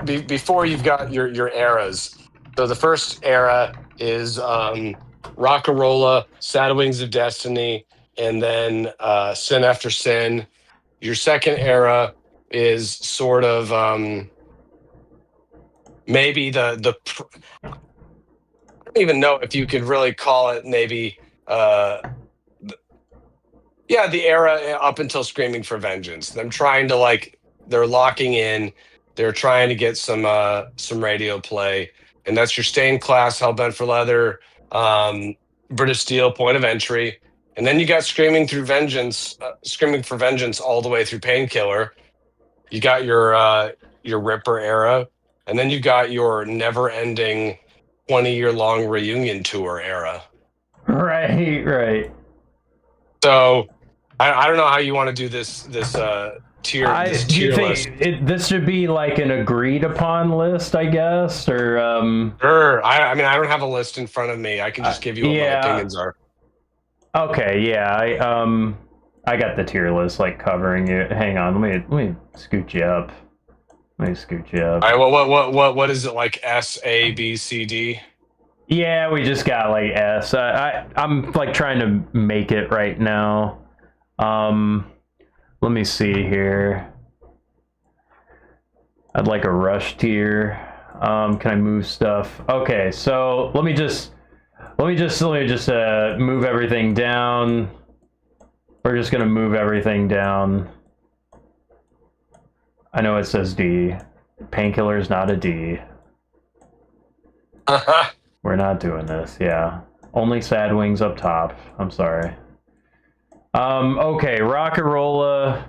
[SPEAKER 2] before you've got your eras. So the first era is Rockarola, Sad Wings of Destiny, and then Sin After Sin. Your second era is sort of maybe I don't even know if you could really call it maybe the era up until Screaming for Vengeance. Them trying to they're locking in, they're trying to get some radio play, and that's your Stained Class, Hellbent for Leather, British Steel, Point of Entry, and then you got Screaming for Vengeance all the way through Painkiller. You got your Ripper era, and then you got your never-ending 20-year-long reunion tour era.
[SPEAKER 1] Right.
[SPEAKER 2] So I don't know how you want to do this tier list.
[SPEAKER 1] This should be like an agreed upon list, I guess, or
[SPEAKER 2] Sure. I mean, I don't have a list in front of me. I can just give you what my opinions are.
[SPEAKER 1] Okay, yeah, I got the tier list covering it. Hang on, let me scoot you up. All
[SPEAKER 2] right. What is it, like S, A, B, C, D?
[SPEAKER 1] Yeah, we just got S. I'm trying to make it right now. Let me see here. I'd like a rush tier. Can I move stuff? Okay, so let me just move everything down. We're just gonna move everything down. I know it says D. Painkiller is not a D. We're not doing this. Yeah, only Sad Wings up top. I'm sorry. Okay, Rockarola.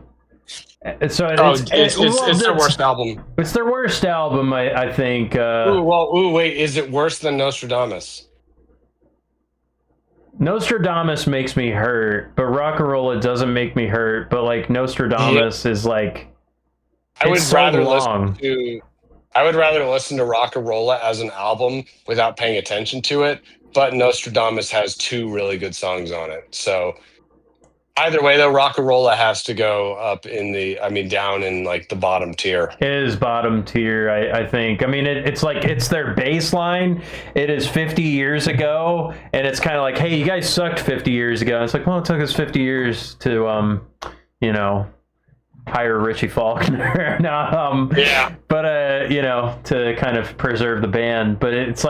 [SPEAKER 1] So
[SPEAKER 2] it's their worst album.
[SPEAKER 1] It's their worst album, I think.
[SPEAKER 2] Wait, is it worse than Nostradamus?
[SPEAKER 1] Nostradamus makes me hurt, but Rockarola doesn't make me hurt. But Nostradamus is I would rather listen
[SPEAKER 2] to Rockarola as an album without paying attention to it. But Nostradamus has 2 really good songs on it. So either way, though, Rockarola has to go up down in the bottom tier.
[SPEAKER 1] It is bottom tier, I think. I mean, it's it's their baseline. It is 50 years ago, and it's kind of hey, you guys sucked 50 years ago. It's well, it took us 50 years to, hire Richie Faulkner.
[SPEAKER 2] Yeah.
[SPEAKER 1] But, to kind of preserve the band. But it's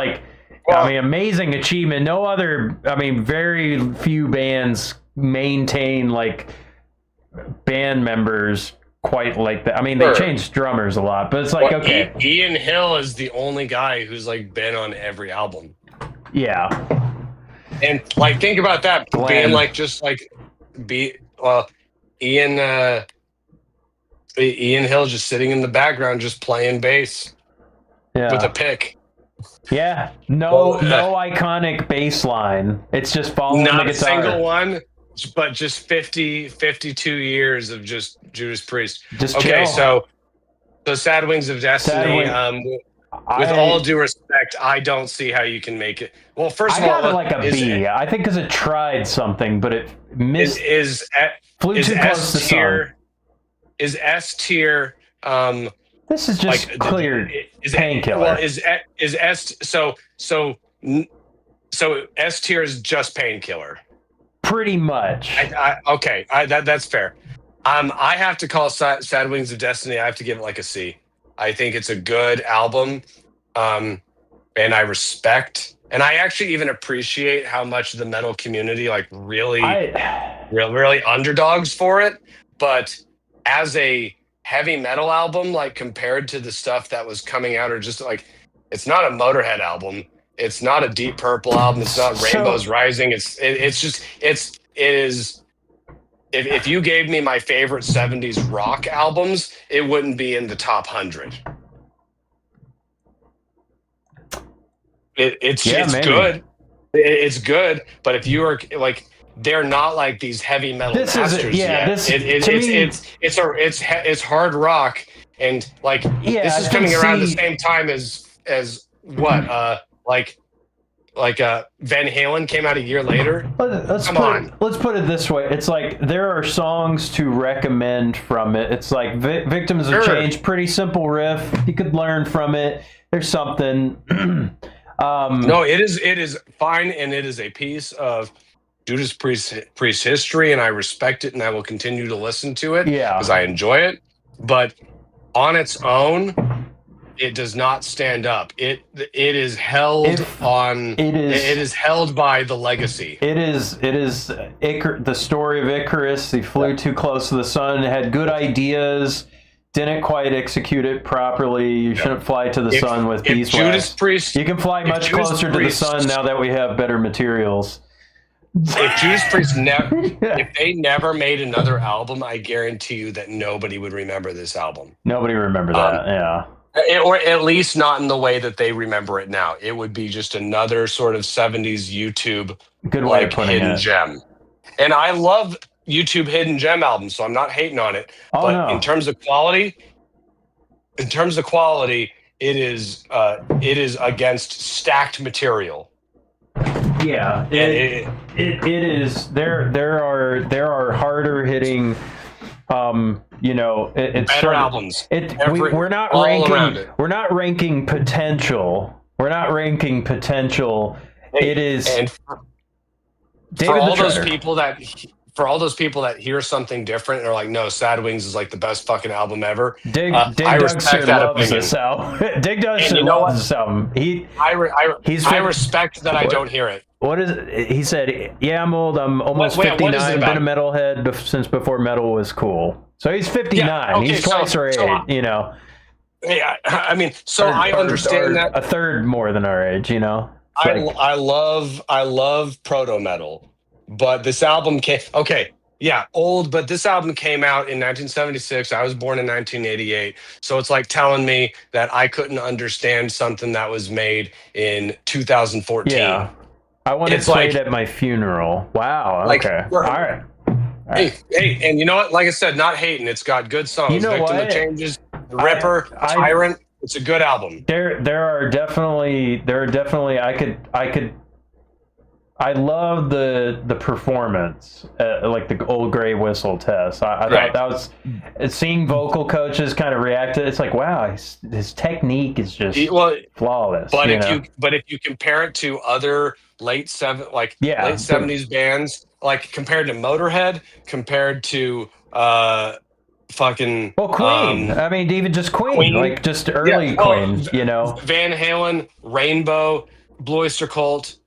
[SPEAKER 1] amazing achievement. No other, very few bands maintain band members quite like that. They changed drummers a lot, but it's okay.
[SPEAKER 2] Ian Hill is the only guy who's been on every album.
[SPEAKER 1] Yeah.
[SPEAKER 2] And think about that,
[SPEAKER 1] Glenn.
[SPEAKER 2] Ian Hill just sitting in the background just playing bass with a pick.
[SPEAKER 1] Yeah. No iconic bass line. It's just following the guitar.
[SPEAKER 2] Not a single one. But just 52 years of just Judas Priest.
[SPEAKER 1] Just
[SPEAKER 2] okay,
[SPEAKER 1] chill.
[SPEAKER 2] so Sad Wings of Destiny. With all due respect, I don't see how you can make it. Well, first of all,
[SPEAKER 1] I got it a B. I think because it tried something, but it missed. Flew too close to sun.
[SPEAKER 2] Is S tier?
[SPEAKER 1] This is just clear Painkiller.
[SPEAKER 2] Well, is S so S tier is just Painkiller.
[SPEAKER 1] Pretty much.
[SPEAKER 2] Okay, that's fair. I have to call Sad Wings of Destiny. I have to give it a C. I think it's a good album, and I respect, and I actually even appreciate how much the metal community really underdogs for it. But as a heavy metal album, compared to the stuff that was coming out, or just it's not a Motorhead album. It's not a Deep Purple album. It's not Rainbows Rising. It is. If you gave me my favorite 70s rock albums, it wouldn't be in the top 100. It's good. It's good, but if you are like, they're not like these heavy metal masters yet. It's hard rock, and like this is coming around the same time as what Van Halen came out a year later.
[SPEAKER 1] Let's put it this way. It's like there are songs to recommend from it. It's like Victims of Change, pretty simple riff. You could learn from it. There's something.
[SPEAKER 2] No, it is fine, and it is a piece of Judas Priest history, and I respect it, and I will continue to listen to it because I enjoy it. But on its own, it does not stand up. It is held It is held by the legacy.
[SPEAKER 1] It is the story of Icarus. He flew too close to the sun. Had good ideas. Didn't quite execute it properly. You shouldn't fly to the sun with beeswax. You can fly much closer to the sun now that we have better materials.
[SPEAKER 2] If Judas Priest if they never made another album, I guarantee you that nobody would remember this album.
[SPEAKER 1] Nobody remember that,
[SPEAKER 2] or at least not in the way that they remember it now. It would be just another sort of 70s YouTube hidden gem. And I love YouTube hidden gem albums, so I'm not hating on it. In terms of quality, it is against stacked material.
[SPEAKER 1] Yeah, it is. There are harder hitting. It's
[SPEAKER 2] better albums.
[SPEAKER 1] We're not ranking. We're not ranking potential. We're not ranking potential. It is.
[SPEAKER 2] And for all those people that hear something different and are like, no, Sad Wings is like the best fucking album ever.
[SPEAKER 1] Dig Dugster loves this album. Dig Dugster loves this album.
[SPEAKER 2] I respect that I don't hear it.
[SPEAKER 1] What is it? He said, yeah, I'm old. I'm almost 59. Been a metalhead since before metal was cool. So he's 59. Yeah, okay, he's twice our age, Yeah,
[SPEAKER 2] I mean, I understand that.
[SPEAKER 1] A third more than our age,
[SPEAKER 2] I love proto metal. But this album old, but this album came out in 1976. I was born in 1988. So it's like telling me that I couldn't understand something that was made in 2014.
[SPEAKER 1] Yeah. I want it played at my funeral. Wow. Okay. All right.
[SPEAKER 2] Hey, and you know what? Like I said, not hating. It's got good songs. Victim of Changes, The Ripper, Tyrant. It's a good album.
[SPEAKER 1] There are definitely I love the performance, like the old gray whistle test. I thought that was seeing vocal coaches kind of react to it. It's like, wow, his technique is just flawless.
[SPEAKER 2] But if you compare it to other late 70s bands, like compared to Motorhead, compared to Queen.
[SPEAKER 1] I mean, even just Queen. Like just early Queen.
[SPEAKER 2] Van Halen, Rainbow, Blue Oyster Cult.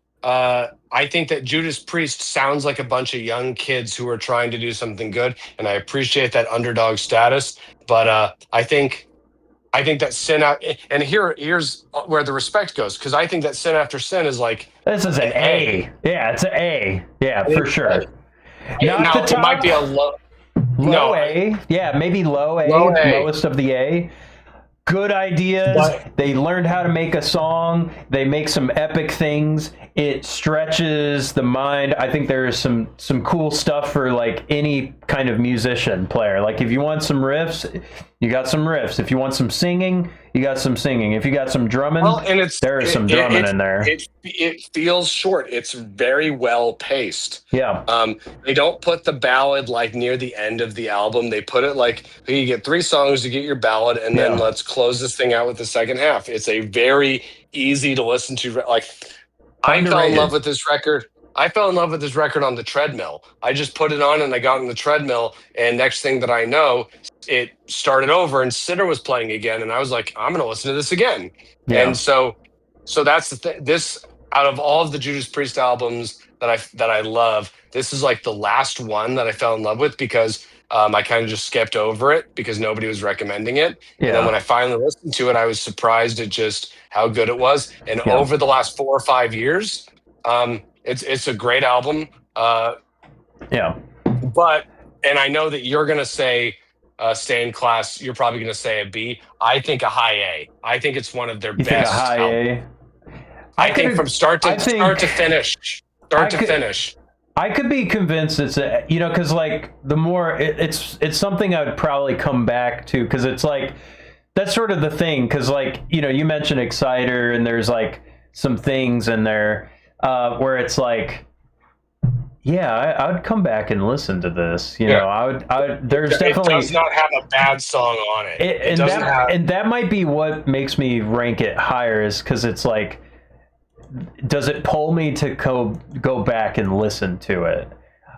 [SPEAKER 2] I think that Judas Priest sounds like a bunch of young kids who are trying to do something good, and I appreciate that underdog status. But I think that Sin and here's where the respect goes, because I think that Sin After Sin is like
[SPEAKER 1] this is an A. Yeah, it's an A. Yeah, for sure.
[SPEAKER 2] Now it might be a low
[SPEAKER 1] A. Yeah, maybe low A. Lowest of the A. Good ideas. They learned how to make a song. They make some epic things. It stretches the mind. I think there's some cool stuff for like any kind of musician player. Like if you want some riffs, you got some riffs. If you want some singing, you got some singing. If you got some drumming, there's some drumming in there.
[SPEAKER 2] It feels short. It's very well paced.
[SPEAKER 1] Yeah.
[SPEAKER 2] They don't put the ballad like near the end of the album. They put it like you get 3 songs to get your ballad, and then let's close this thing out with the second half. It's a very easy to listen to. Like I fell in love with this record. I fell in love with this record on the treadmill. I just put it on and I got on the treadmill, and next thing that I know, it started over and Sinner was playing again, and I was like, I'm going to listen to this again. Yeah. And so that's the thing. This, out of all of the Judas Priest albums that I love, this is like the last one that I fell in love with, because I kind of just skipped over it because nobody was recommending it. And then
[SPEAKER 1] Yeah.
[SPEAKER 2] when I finally listened to it, I was surprised at just how good it was. And
[SPEAKER 1] Yeah.
[SPEAKER 2] over the last 4 or 5 years, it's a great album.
[SPEAKER 1] Yeah.
[SPEAKER 2] But and I know that you're going to say Stained Class. You're probably going to say a B. I think a high A. I think it's one of their
[SPEAKER 1] You think a
[SPEAKER 2] best
[SPEAKER 1] high
[SPEAKER 2] albums.
[SPEAKER 1] A?
[SPEAKER 2] I think from start to finish. Start to finish.
[SPEAKER 1] I could be convinced it's a, because like the more it's something I would probably come back to, because it's like that's sort of the thing, because like you mentioned Exciter, and there's like some things in there where it's like, yeah, I would come back and listen to this. I would. There's definitely,
[SPEAKER 2] it does not have a bad song on it. It doesn't have,
[SPEAKER 1] and that might be what makes me rank it higher, is because it's like, does it pull me to go back and listen to it?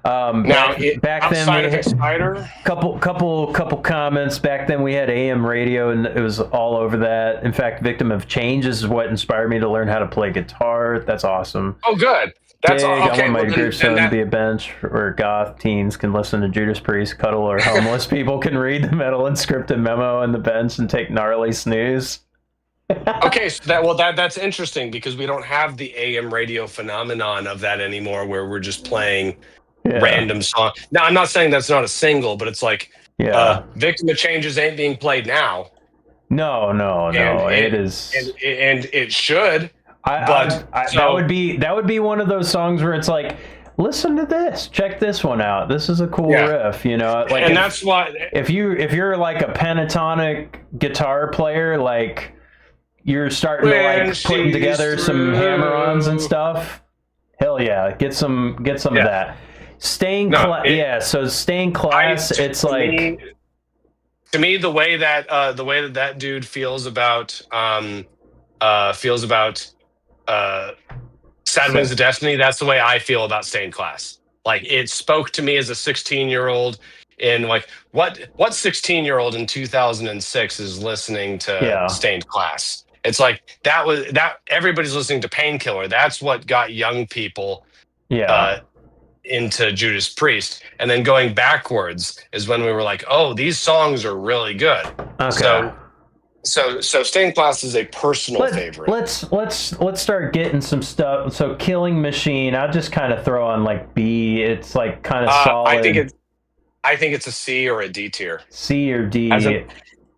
[SPEAKER 1] Back then, we had couple comments. Back then, we had AM radio, and it was all over that. In fact, Victim of Change is what inspired me to learn how to play guitar. That's awesome.
[SPEAKER 2] Oh, good. That's
[SPEAKER 1] okay. I want my
[SPEAKER 2] well,
[SPEAKER 1] gravestone to be a bench where goth teens can listen to Judas Priest, cuddle, or homeless people can read the metal unscripted memo on the bench and take gnarly snooze.
[SPEAKER 2] Okay, so that's interesting, because we don't have the AM radio phenomenon of that anymore, where we're just playing random songs. Now, I'm not saying that's not a single, but it's like Victim of Changes ain't being played now.
[SPEAKER 1] No, it is,
[SPEAKER 2] and it should.
[SPEAKER 1] That would be one of those songs where it's like, listen to this, check this one out. This is a cool riff, like,
[SPEAKER 2] and that's why
[SPEAKER 1] if you're like a pentatonic guitar player, like you're starting to like putting together some hammer-ons and stuff. Hell yeah, get some of that. Stained Class. So Stained Class. It's like,
[SPEAKER 2] to me, the way that dude feels about Sad Wings of Destiny, that's the way I feel about Stained Class. Like, it spoke to me as a 16-year-old. In like, what 16-year-old in 2006 is listening to Stained Class? It's like that everybody's listening to Painkiller. That's what got young people into Judas Priest. And then going backwards is when we were like, oh, these songs are really good.
[SPEAKER 1] Okay.
[SPEAKER 2] So Stained Class is a personal favorite.
[SPEAKER 1] Let's start getting some stuff. So Killing Machine, I'll just kind of throw on like B. It's like kind of solid.
[SPEAKER 2] I think it's a C or a D tier.
[SPEAKER 1] C or D.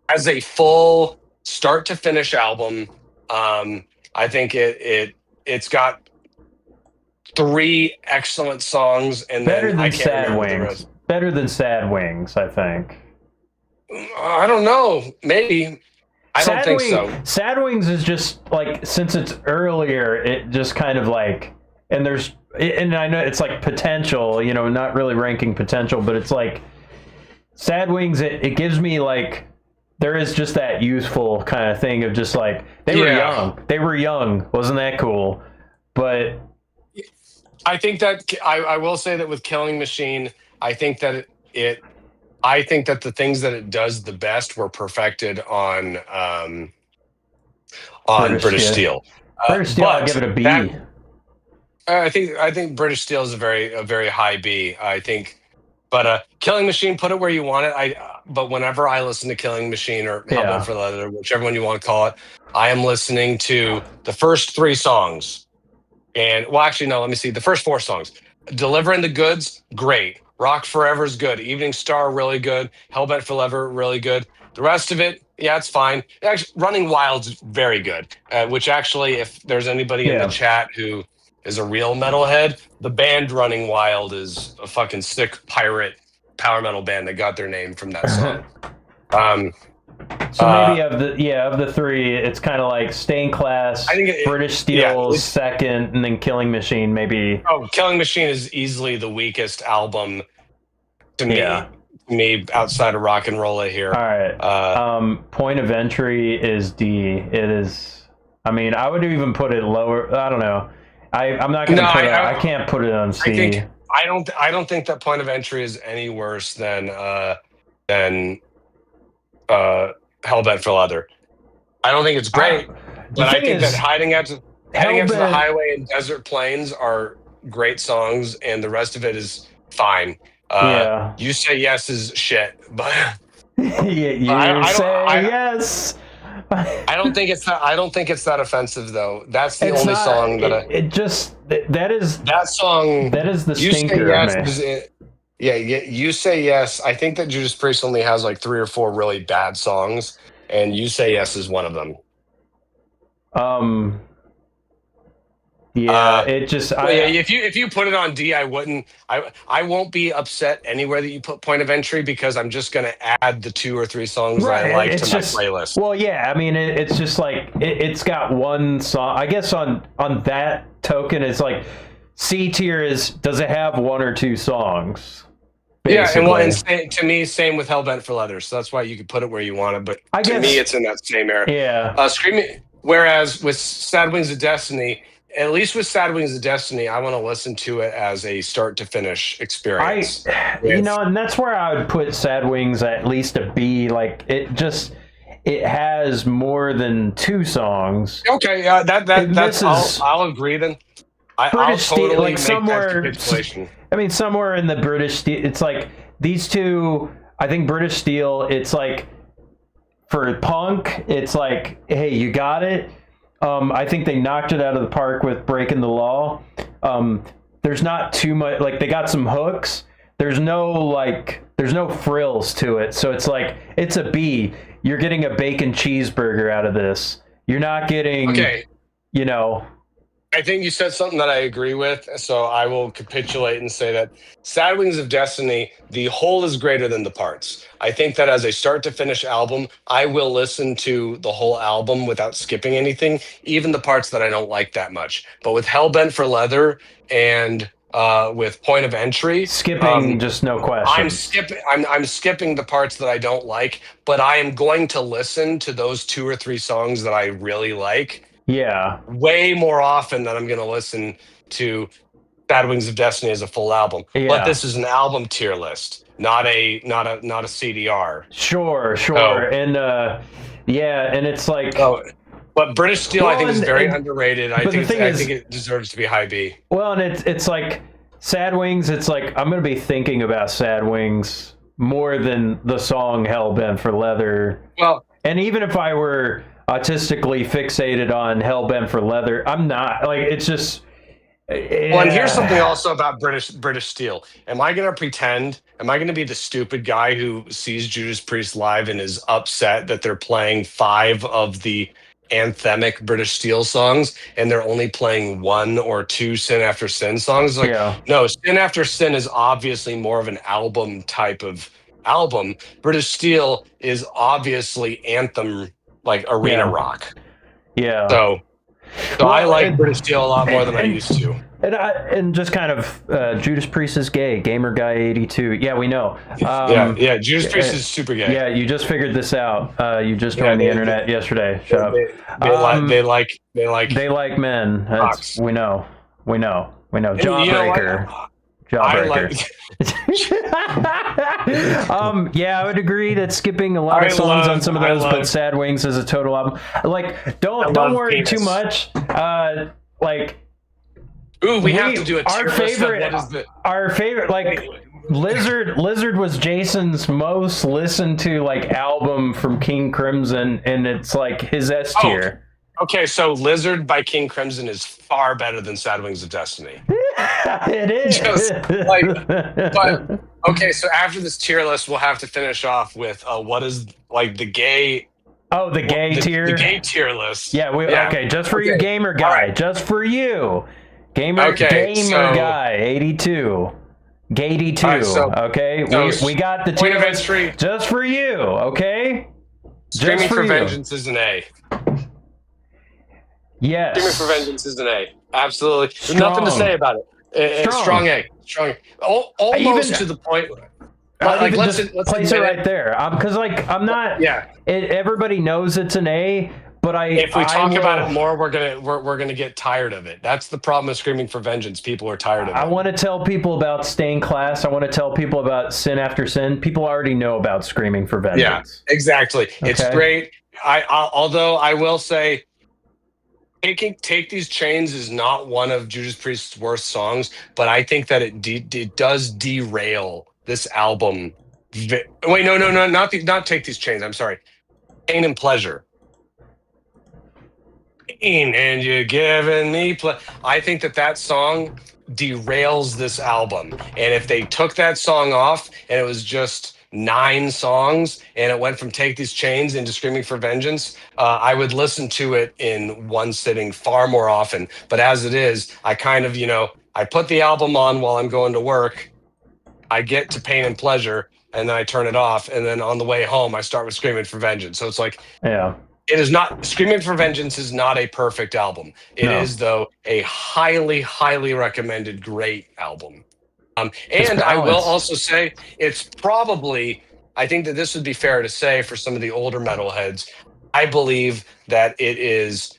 [SPEAKER 2] As a full start to finish album, I think it's got 3 excellent songs, and
[SPEAKER 1] better
[SPEAKER 2] then
[SPEAKER 1] than
[SPEAKER 2] I can't
[SPEAKER 1] Sad
[SPEAKER 2] remember the
[SPEAKER 1] Wings.
[SPEAKER 2] rest.
[SPEAKER 1] Better than Sad Wings, I think.
[SPEAKER 2] I don't know. Maybe. I don't think so.
[SPEAKER 1] Sad Wings is just like, since it's earlier, it just kind of like, and I know it's like potential, not really ranking potential, but it's like Sad Wings, it gives me like, there is just that youthful kind of thing of just like, they were young. Wasn't that cool? But
[SPEAKER 2] I think that I will say that with Killing Machine, I think that I think that the things that it does the best were perfected on British Steel.
[SPEAKER 1] British Steel, I'll give it a B.
[SPEAKER 2] I think British Steel is a very high B. I think, but Killing Machine, put it where you want it. But whenever I listen to Killing Machine or Hellbent for Leather, whichever one you want to call it, I am listening to the first 3 songs. And let me see. The first 4 songs. Delivering the Goods, great. Rock Forever is good. Evening Star, really good. Hellbent for Leather, really good. The rest of it, it's fine. Actually, Running Wild's very good. Which actually, if there's anybody in the chat who is a real metalhead, the band Running Wild is a fucking sick pirate power metal band that got their name from that song.
[SPEAKER 1] So maybe of the 3, it's kind of like Stained Class, British Steel second, and then Killing Machine maybe.
[SPEAKER 2] Oh, Killing Machine is easily the weakest album to me outside of Rock and Roll here.
[SPEAKER 1] All right. Point of entry is D. It is. I mean, I would even put it lower. I don't know. I'm not going to put it. I can't put it on C.
[SPEAKER 2] I don't think that Point of Entry is any worse than Hellbent for Leather. I don't think it's great, but I think that Heading Out to the Highway and Desert Plains are great songs, and the rest of it is fine.
[SPEAKER 1] Yeah.
[SPEAKER 2] You Say Yes is shit, but
[SPEAKER 1] You
[SPEAKER 2] I don't
[SPEAKER 1] say yes.
[SPEAKER 2] I don't think it's that. I don't think it's that offensive though. That's the
[SPEAKER 1] It's
[SPEAKER 2] only
[SPEAKER 1] not.
[SPEAKER 2] song that
[SPEAKER 1] It just that is
[SPEAKER 2] that song.
[SPEAKER 1] the
[SPEAKER 2] You Say
[SPEAKER 1] stinker of
[SPEAKER 2] Yes
[SPEAKER 1] me.
[SPEAKER 2] is it. Yeah, You Say Yes. I think that Judas Priest only has like 3 or 4 really bad songs, and You Say Yes is one of them.
[SPEAKER 1] Yeah. It just
[SPEAKER 2] Well, yeah, if you put it on D, I wouldn't. I won't be upset anywhere that you put Point of Entry because I'm just going to add the 2 or 3 songs that I
[SPEAKER 1] right.
[SPEAKER 2] like to
[SPEAKER 1] It's
[SPEAKER 2] my
[SPEAKER 1] just
[SPEAKER 2] playlist.
[SPEAKER 1] well, yeah. I mean, it's just like it's got one song. I guess on that token, it's like C tier is does it have 1 or 2 songs?
[SPEAKER 2] Yeah, and
[SPEAKER 1] Basically.
[SPEAKER 2] to me, same with Hellbent for Leather. So that's why you could put it where you want it. But
[SPEAKER 1] I
[SPEAKER 2] to
[SPEAKER 1] guess
[SPEAKER 2] me, it's in that same era.
[SPEAKER 1] yeah.
[SPEAKER 2] Screaming. Whereas with Sad Wings of Destiny, at least with Sad Wings of Destiny, I want to listen to it as a start to finish experience.
[SPEAKER 1] And that's where I would put Sad Wings at least a B. Like it has more than 2 songs.
[SPEAKER 2] Okay, I'll agree then. I'll
[SPEAKER 1] British Steel,
[SPEAKER 2] totally
[SPEAKER 1] like
[SPEAKER 2] make
[SPEAKER 1] somewhere.
[SPEAKER 2] that capitulation.
[SPEAKER 1] I mean, somewhere in the British Steel, it's like these two. I think British Steel. It's like for punk, it's like, hey, you got it. I think they knocked it out of the park with Breaking the Law. There's not too much. Like they got some hooks. There's no frills to it. So it's like it's a B. You're getting a bacon cheeseburger out of this. You're not getting.
[SPEAKER 2] Okay.
[SPEAKER 1] You know.
[SPEAKER 2] I think you said something that I agree with, so I will capitulate and say that Sad Wings of Destiny, the whole is greater than the parts. I think that as a start to finish album, I will listen to the whole album without skipping anything, even the parts that I don't like that much. But with Hellbent for Leather and with Point of Entry,
[SPEAKER 1] Skipping, just no question.
[SPEAKER 2] I'm skipping the parts that I don't like, but I am going to listen to those 2 or 3 songs that I really like.
[SPEAKER 1] Yeah.
[SPEAKER 2] Way more often than I'm going to listen to Bad Wings of Destiny as a full album.
[SPEAKER 1] Yeah.
[SPEAKER 2] But this is an album tier list, not a CDR.
[SPEAKER 1] Sure. And and it's like
[SPEAKER 2] but British Steel I think is very underrated. I think it deserves to be high B.
[SPEAKER 1] Well, and it's like Sad Wings, it's like I'm going to be thinking about Sad Wings more than the song Hellbent for Leather.
[SPEAKER 2] Well,
[SPEAKER 1] and even if I were autistically fixated on Hellbent for Leather, I'm not. Like it's just
[SPEAKER 2] Well, and here's something also about British Steel. Am I going to pretend? Am I going to be the stupid guy who sees Judas Priest live and is upset that they're playing 5 of the anthemic British Steel songs and they're only playing 1 or 2 Sin After Sin songs? Like, no, Sin After Sin is obviously more of an album type of album. British Steel is obviously anthem, like arena rock.
[SPEAKER 1] Yeah.
[SPEAKER 2] So I like British Steel a lot more than I used to.
[SPEAKER 1] And just kind of Judas Priest is gay. Gamer Guy 82. Yeah, we know.
[SPEAKER 2] Yeah. Judas Priest is super gay.
[SPEAKER 1] Yeah, you just figured this out. You just joined the internet yesterday. Shut up.
[SPEAKER 2] They like
[SPEAKER 1] men. We know. Jawbreaker. Jawbreaker. I would agree that skipping a lot of songs on some of those, but Sad Wings is a total album. Like, don't worry too much.
[SPEAKER 2] We have to do a tier list of what is the
[SPEAKER 1] our favorite. Like Lizard was Jason's most listened to like album from King Crimson, and it's like his S tier.
[SPEAKER 2] Okay, so Lizard by King Crimson is far better than Sad Wings of Destiny.
[SPEAKER 1] It is.
[SPEAKER 2] But okay, so after this tier list, we'll have to finish off with what is like the gay.
[SPEAKER 1] Oh, the gay tier.
[SPEAKER 2] The gay tier list.
[SPEAKER 1] Yeah. Okay, just for you, Gamer Guy. Right. Just for you, Gamer Guy 82. Gay-82. Right, we got the tier list just for you. Okay.
[SPEAKER 2] Screaming for Vengeance is an A.
[SPEAKER 1] Yes.
[SPEAKER 2] Screaming for Vengeance is an A. Absolutely. There's nothing to say about it. Strong A. Almost to the point.
[SPEAKER 1] Like, let's place it right there. Because I'm not.
[SPEAKER 2] Yeah.
[SPEAKER 1] Everybody knows it's an A, but
[SPEAKER 2] if we talk about it more, we're gonna get tired of it. That's the problem with Screaming for Vengeance. People are tired of it.
[SPEAKER 1] I want to tell people about Stained Class. I want to tell people about Sin After Sin. People already know about Screaming for Vengeance.
[SPEAKER 2] Yeah, exactly. Okay. It's great. Although I will say, Take These Chains is not one of Judas Priest's worst songs, but I think that it does derail this album. Wait, no, not Take These Chains. I'm sorry. Pain and Pleasure. Pain and you're giving me I think that song derails this album. And if they took that song off and it was just 9 songs and it went from Take These Chains into Screaming for Vengeance, I would listen to it in one sitting far more often. But as it is, I kind of, I put the album on while I'm going to work. I get to Pain and Pleasure and then I turn it off. And then on the way home, I start with Screaming for Vengeance. So it's like,
[SPEAKER 1] yeah.
[SPEAKER 2] It is not Screaming for Vengeance is not a perfect album. It is though a highly, highly recommended great album. And I will also say it's probably, I think that this would be fair to say for some of the older metalheads, I believe that it is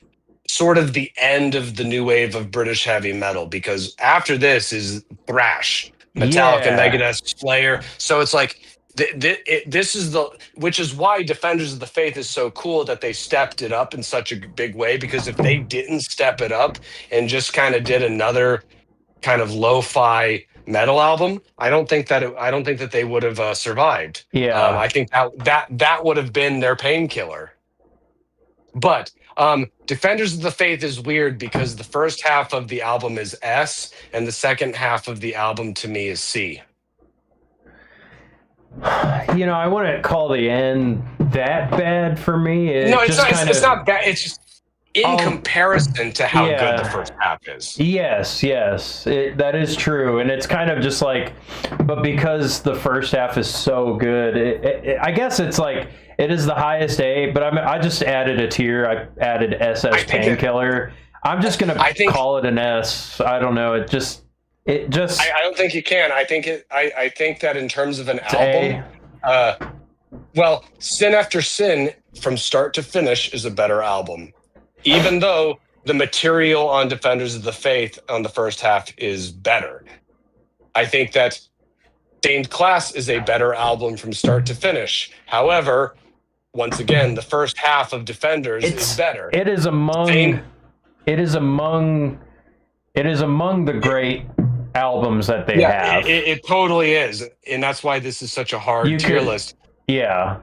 [SPEAKER 2] sort of the end of the new wave of British heavy metal, because after this is thrash, Metallica, Megadeth, Slayer. So it's like, this is which is why Defenders of the Faith is so cool that they stepped it up in such a big way, because if they didn't step it up and just kind of did another kind of lo-fi metal album, I don't think that they would have survived. I think that would have been their painkiller. But Defenders of the Faith is weird because the first half of the album is S and the second half of the album to me is C.
[SPEAKER 1] I wouldn't call the end that bad for me.
[SPEAKER 2] It's not bad. It's just in comparison to how good the first half is.
[SPEAKER 1] Yes, that is true. And it's kind of just like, but because the first half is so good, I guess it's like, it is the highest A, but I just added a tier. I added SS Painkiller. I'm just going to call it an S. I don't know. I don't think you can. I think that in terms of an album, Sin After Sin from start to finish is a better album, even though the material on Defenders of the Faith on the first half is better. I think that Stained Class is a better album from start to finish. However, once again, the first half of Defenders is better. It is among the great albums that they have.
[SPEAKER 2] It totally is, and that's why this is such a hard tier list.
[SPEAKER 1] Yeah,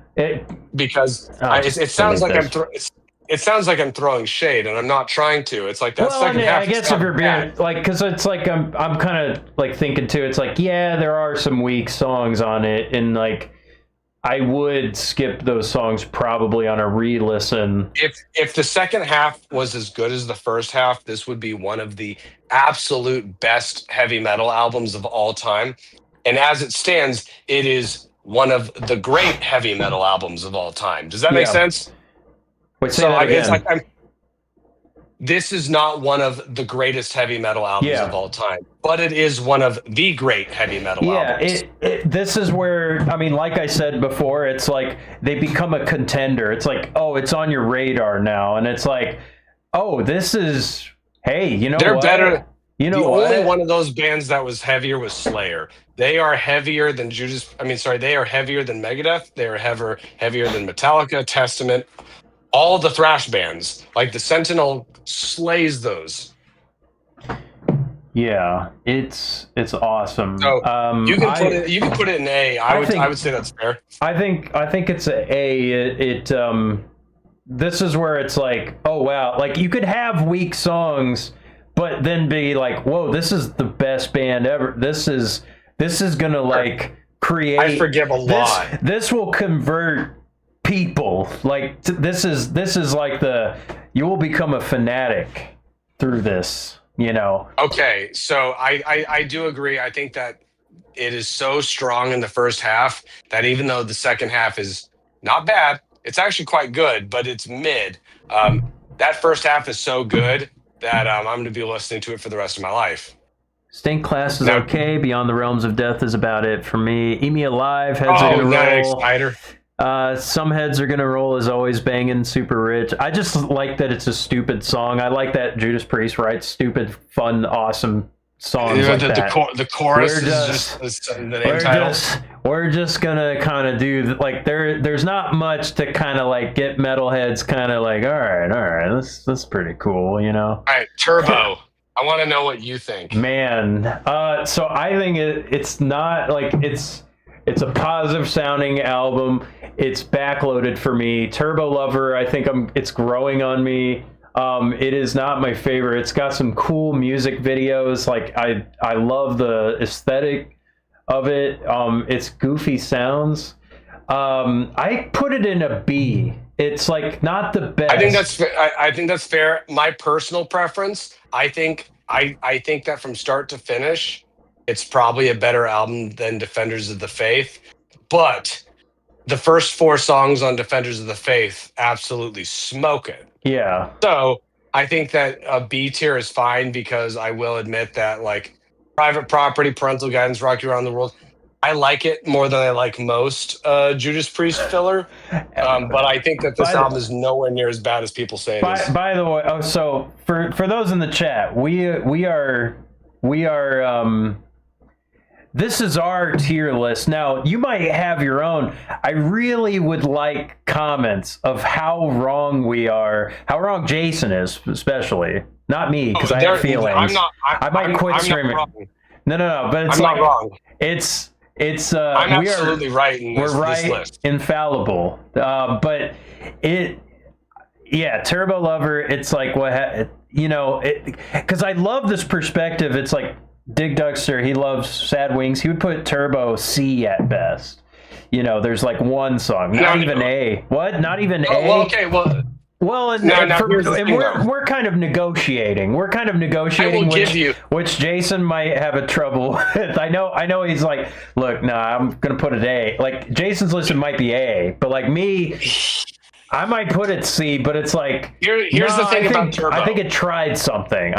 [SPEAKER 2] because it sounds like it sounds like I'm throwing shade, and I'm not trying to. It's like that second half.
[SPEAKER 1] I guess if you're being because it's like I'm kind of like thinking too. It's like there are some weak songs on it, and like I would skip those songs probably on a re-listen.
[SPEAKER 2] If the second half was as good as the first half, this would be one of the absolute best heavy metal albums of all time. And as it stands, it is one of the great heavy metal albums of all time. Does that make sense?
[SPEAKER 1] Wait, say that again.
[SPEAKER 2] It's like this is not one of the greatest heavy metal albums of all time, but it is one of the great heavy metal albums.
[SPEAKER 1] This is where, I mean, like I said before, it's like they become a contender. It's like, oh, it's on your radar now. And it's like, oh, this is, hey,
[SPEAKER 2] they're better.
[SPEAKER 1] The
[SPEAKER 2] only one of those bands that was heavier was Slayer. They are heavier than Judas. They are heavier than Megadeth. They are heavier than Metallica, Testament. All the thrash bands, like the Sentinel, slays those.
[SPEAKER 1] Yeah, it's awesome.
[SPEAKER 2] So you can put it in A. I would say that's fair.
[SPEAKER 1] I think it's a A. This is where it's like, oh wow, like you could have weak songs, but then be like, whoa, this is the best band ever. This is gonna like create.
[SPEAKER 2] I forgive a lot.
[SPEAKER 1] This will convert people. Like this is like you will become a fanatic through this.
[SPEAKER 2] Okay, so I do agree. I think that it is so strong in the first half that even though the second half is not bad, it's actually quite good, but it's mid. That first half is so good that I'm going to be listening to it for the rest of my life.
[SPEAKER 1] Stained Class is okay. Beyond the Realms of Death is about it for me. Eat Me Alive, heads are going to roll.
[SPEAKER 2] Spider.
[SPEAKER 1] Some heads are going to roll is always banging, super rich. I just like that it's a stupid song. I like that Judas Priest writes stupid, fun, awesome songs like that.
[SPEAKER 2] The chorus is just the name title.
[SPEAKER 1] We're just going to kind of do, like, there's not much to kind of, like, get metalheads kind of like, all right, that's pretty cool, All
[SPEAKER 2] right, Turbo. I want to know what you think.
[SPEAKER 1] Man, so I think it's not, like, it's It's a positive sounding album. It's backloaded for me. Turbo Lover, I think it's growing on me. It is not my favorite. It's got some cool music videos. Like I love the aesthetic of it. It's goofy sounds. I put it in a B. It's like not the best.
[SPEAKER 2] I think that's fair. My personal preference. I think that from start to finish, it's probably a better album than Defenders of the Faith. But the first 4 songs on Defenders of the Faith absolutely smoke it.
[SPEAKER 1] Yeah.
[SPEAKER 2] So I think that a B tier is fine, because I will admit that, like, Private Property, Parental Guidance, Rock You Around the World, I like it more than I like most Judas Priest filler. But I think that this album is nowhere near as bad as people say it is.
[SPEAKER 1] By the way, so for those in the chat, we are this is our tier list. Now, you might have your own. I really would like comments of how wrong we are, how wrong Jason is, especially. Not me, because I have feelings. I might quit streaming. No, but it's
[SPEAKER 2] I'm not wrong.
[SPEAKER 1] It's
[SPEAKER 2] I'm absolutely right in this list.
[SPEAKER 1] Infallible. But Turbo Lover, it's like because I love this perspective. It's like Dig Dugster, he loves Sad Wings. He would put Turbo C at best. There's like one song, not even A. What? Not even A?
[SPEAKER 2] Well, okay, well.
[SPEAKER 1] Well, we're kind of negotiating. We're kind of negotiating, which Jason might have a trouble with. I know he's like, look, I'm gonna put it A. Like Jason's list might be A, but like me, I might put it C. But it's like
[SPEAKER 2] here's the thing about Turbo.
[SPEAKER 1] I think it tried something.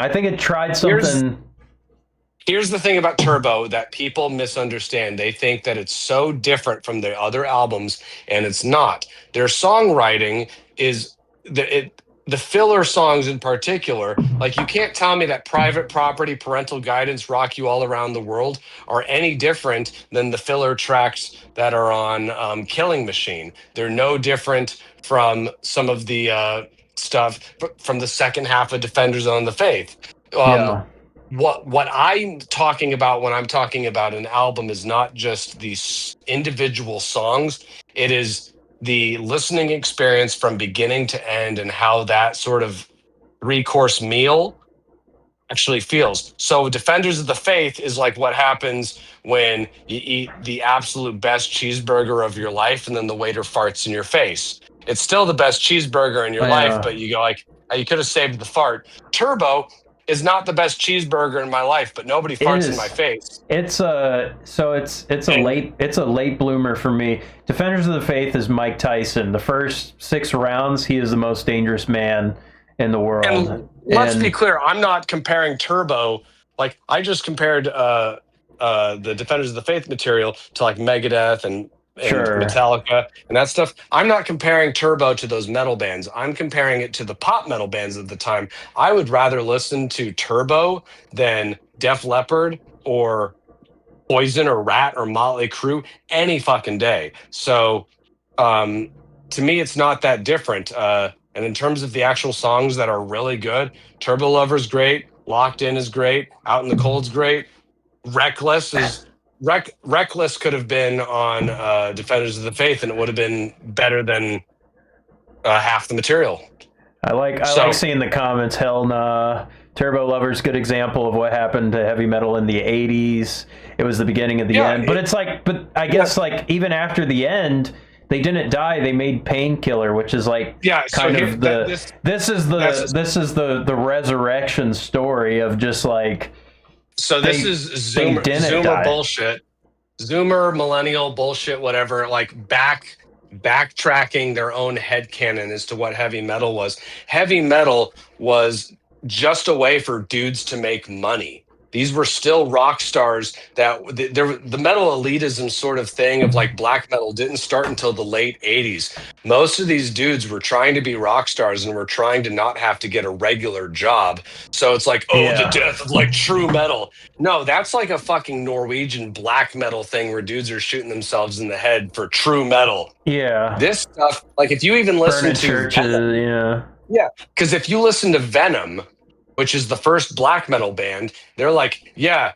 [SPEAKER 2] Here's the thing about Turbo that people misunderstand. They think that it's so different from the other albums, and it's not. Their songwriting is the filler songs in particular. Like, you can't tell me that Private Property, Parental Guidance, Rock You All Around the World are any different than the filler tracks that are on Killing Machine. They're no different from some of the stuff from the second half of Defenders of the Faith. What I'm talking about when I'm talking about an album is not just these individual songs. It is the listening experience from beginning to end, and how that sort of 3-course meal actually feels. So Defenders of the Faith is like what happens when you eat the absolute best cheeseburger of your life and then the waiter farts in your face. It's still the best cheeseburger in your life, but you go like, you could have saved the fart. Turbo is not the best cheeseburger in my life, but nobody farts in my face.
[SPEAKER 1] It's a late bloomer for me. Defenders of the Faith is Mike Tyson. The first 6 rounds, he is the most dangerous man in the world.
[SPEAKER 2] And let's be clear, I'm not comparing Turbo. Like, I just compared the Defenders of the Faith material to like Megadeth and Metallica and that stuff. I'm not comparing Turbo to those metal bands. I'm comparing it to the pop metal bands of the time. I would rather listen to Turbo than Def Leppard or Poison or Rat or Motley Crue any fucking day. So to me, it's not that different. And in terms of the actual songs that are really good, Turbo Lover's great, Locked In is great, Out in the Cold's great, Reckless could have been on Defenders of the Faith, and it would have been better than half the material.
[SPEAKER 1] I like seeing the comments. Hell nah. Turbo Lover's a good example of what happened to heavy metal in the 80s. It was the beginning of the end. But it's like, I guess like even after the end, they didn't die. They made Painkiller, which is like this is the resurrection story of just like.
[SPEAKER 2] So this is Zoomer bullshit. Zoomer, millennial bullshit, whatever, like backtracking their own headcanon as to what heavy metal was. Heavy metal was just a way for dudes to make money. These were still rock stars that the metal elitism sort of thing of like black metal didn't start until the late 80s. Most of these dudes were trying to be rock stars and were trying to not have to get a regular job. So it's like, the death of like true metal. No, that's like a fucking Norwegian black metal thing where dudes are shooting themselves in the head for true metal.
[SPEAKER 1] Yeah.
[SPEAKER 2] This stuff, like if you even listen to
[SPEAKER 1] churches,
[SPEAKER 2] Venom, because if you listen to Venom, which is the first black metal band. They're like, yeah,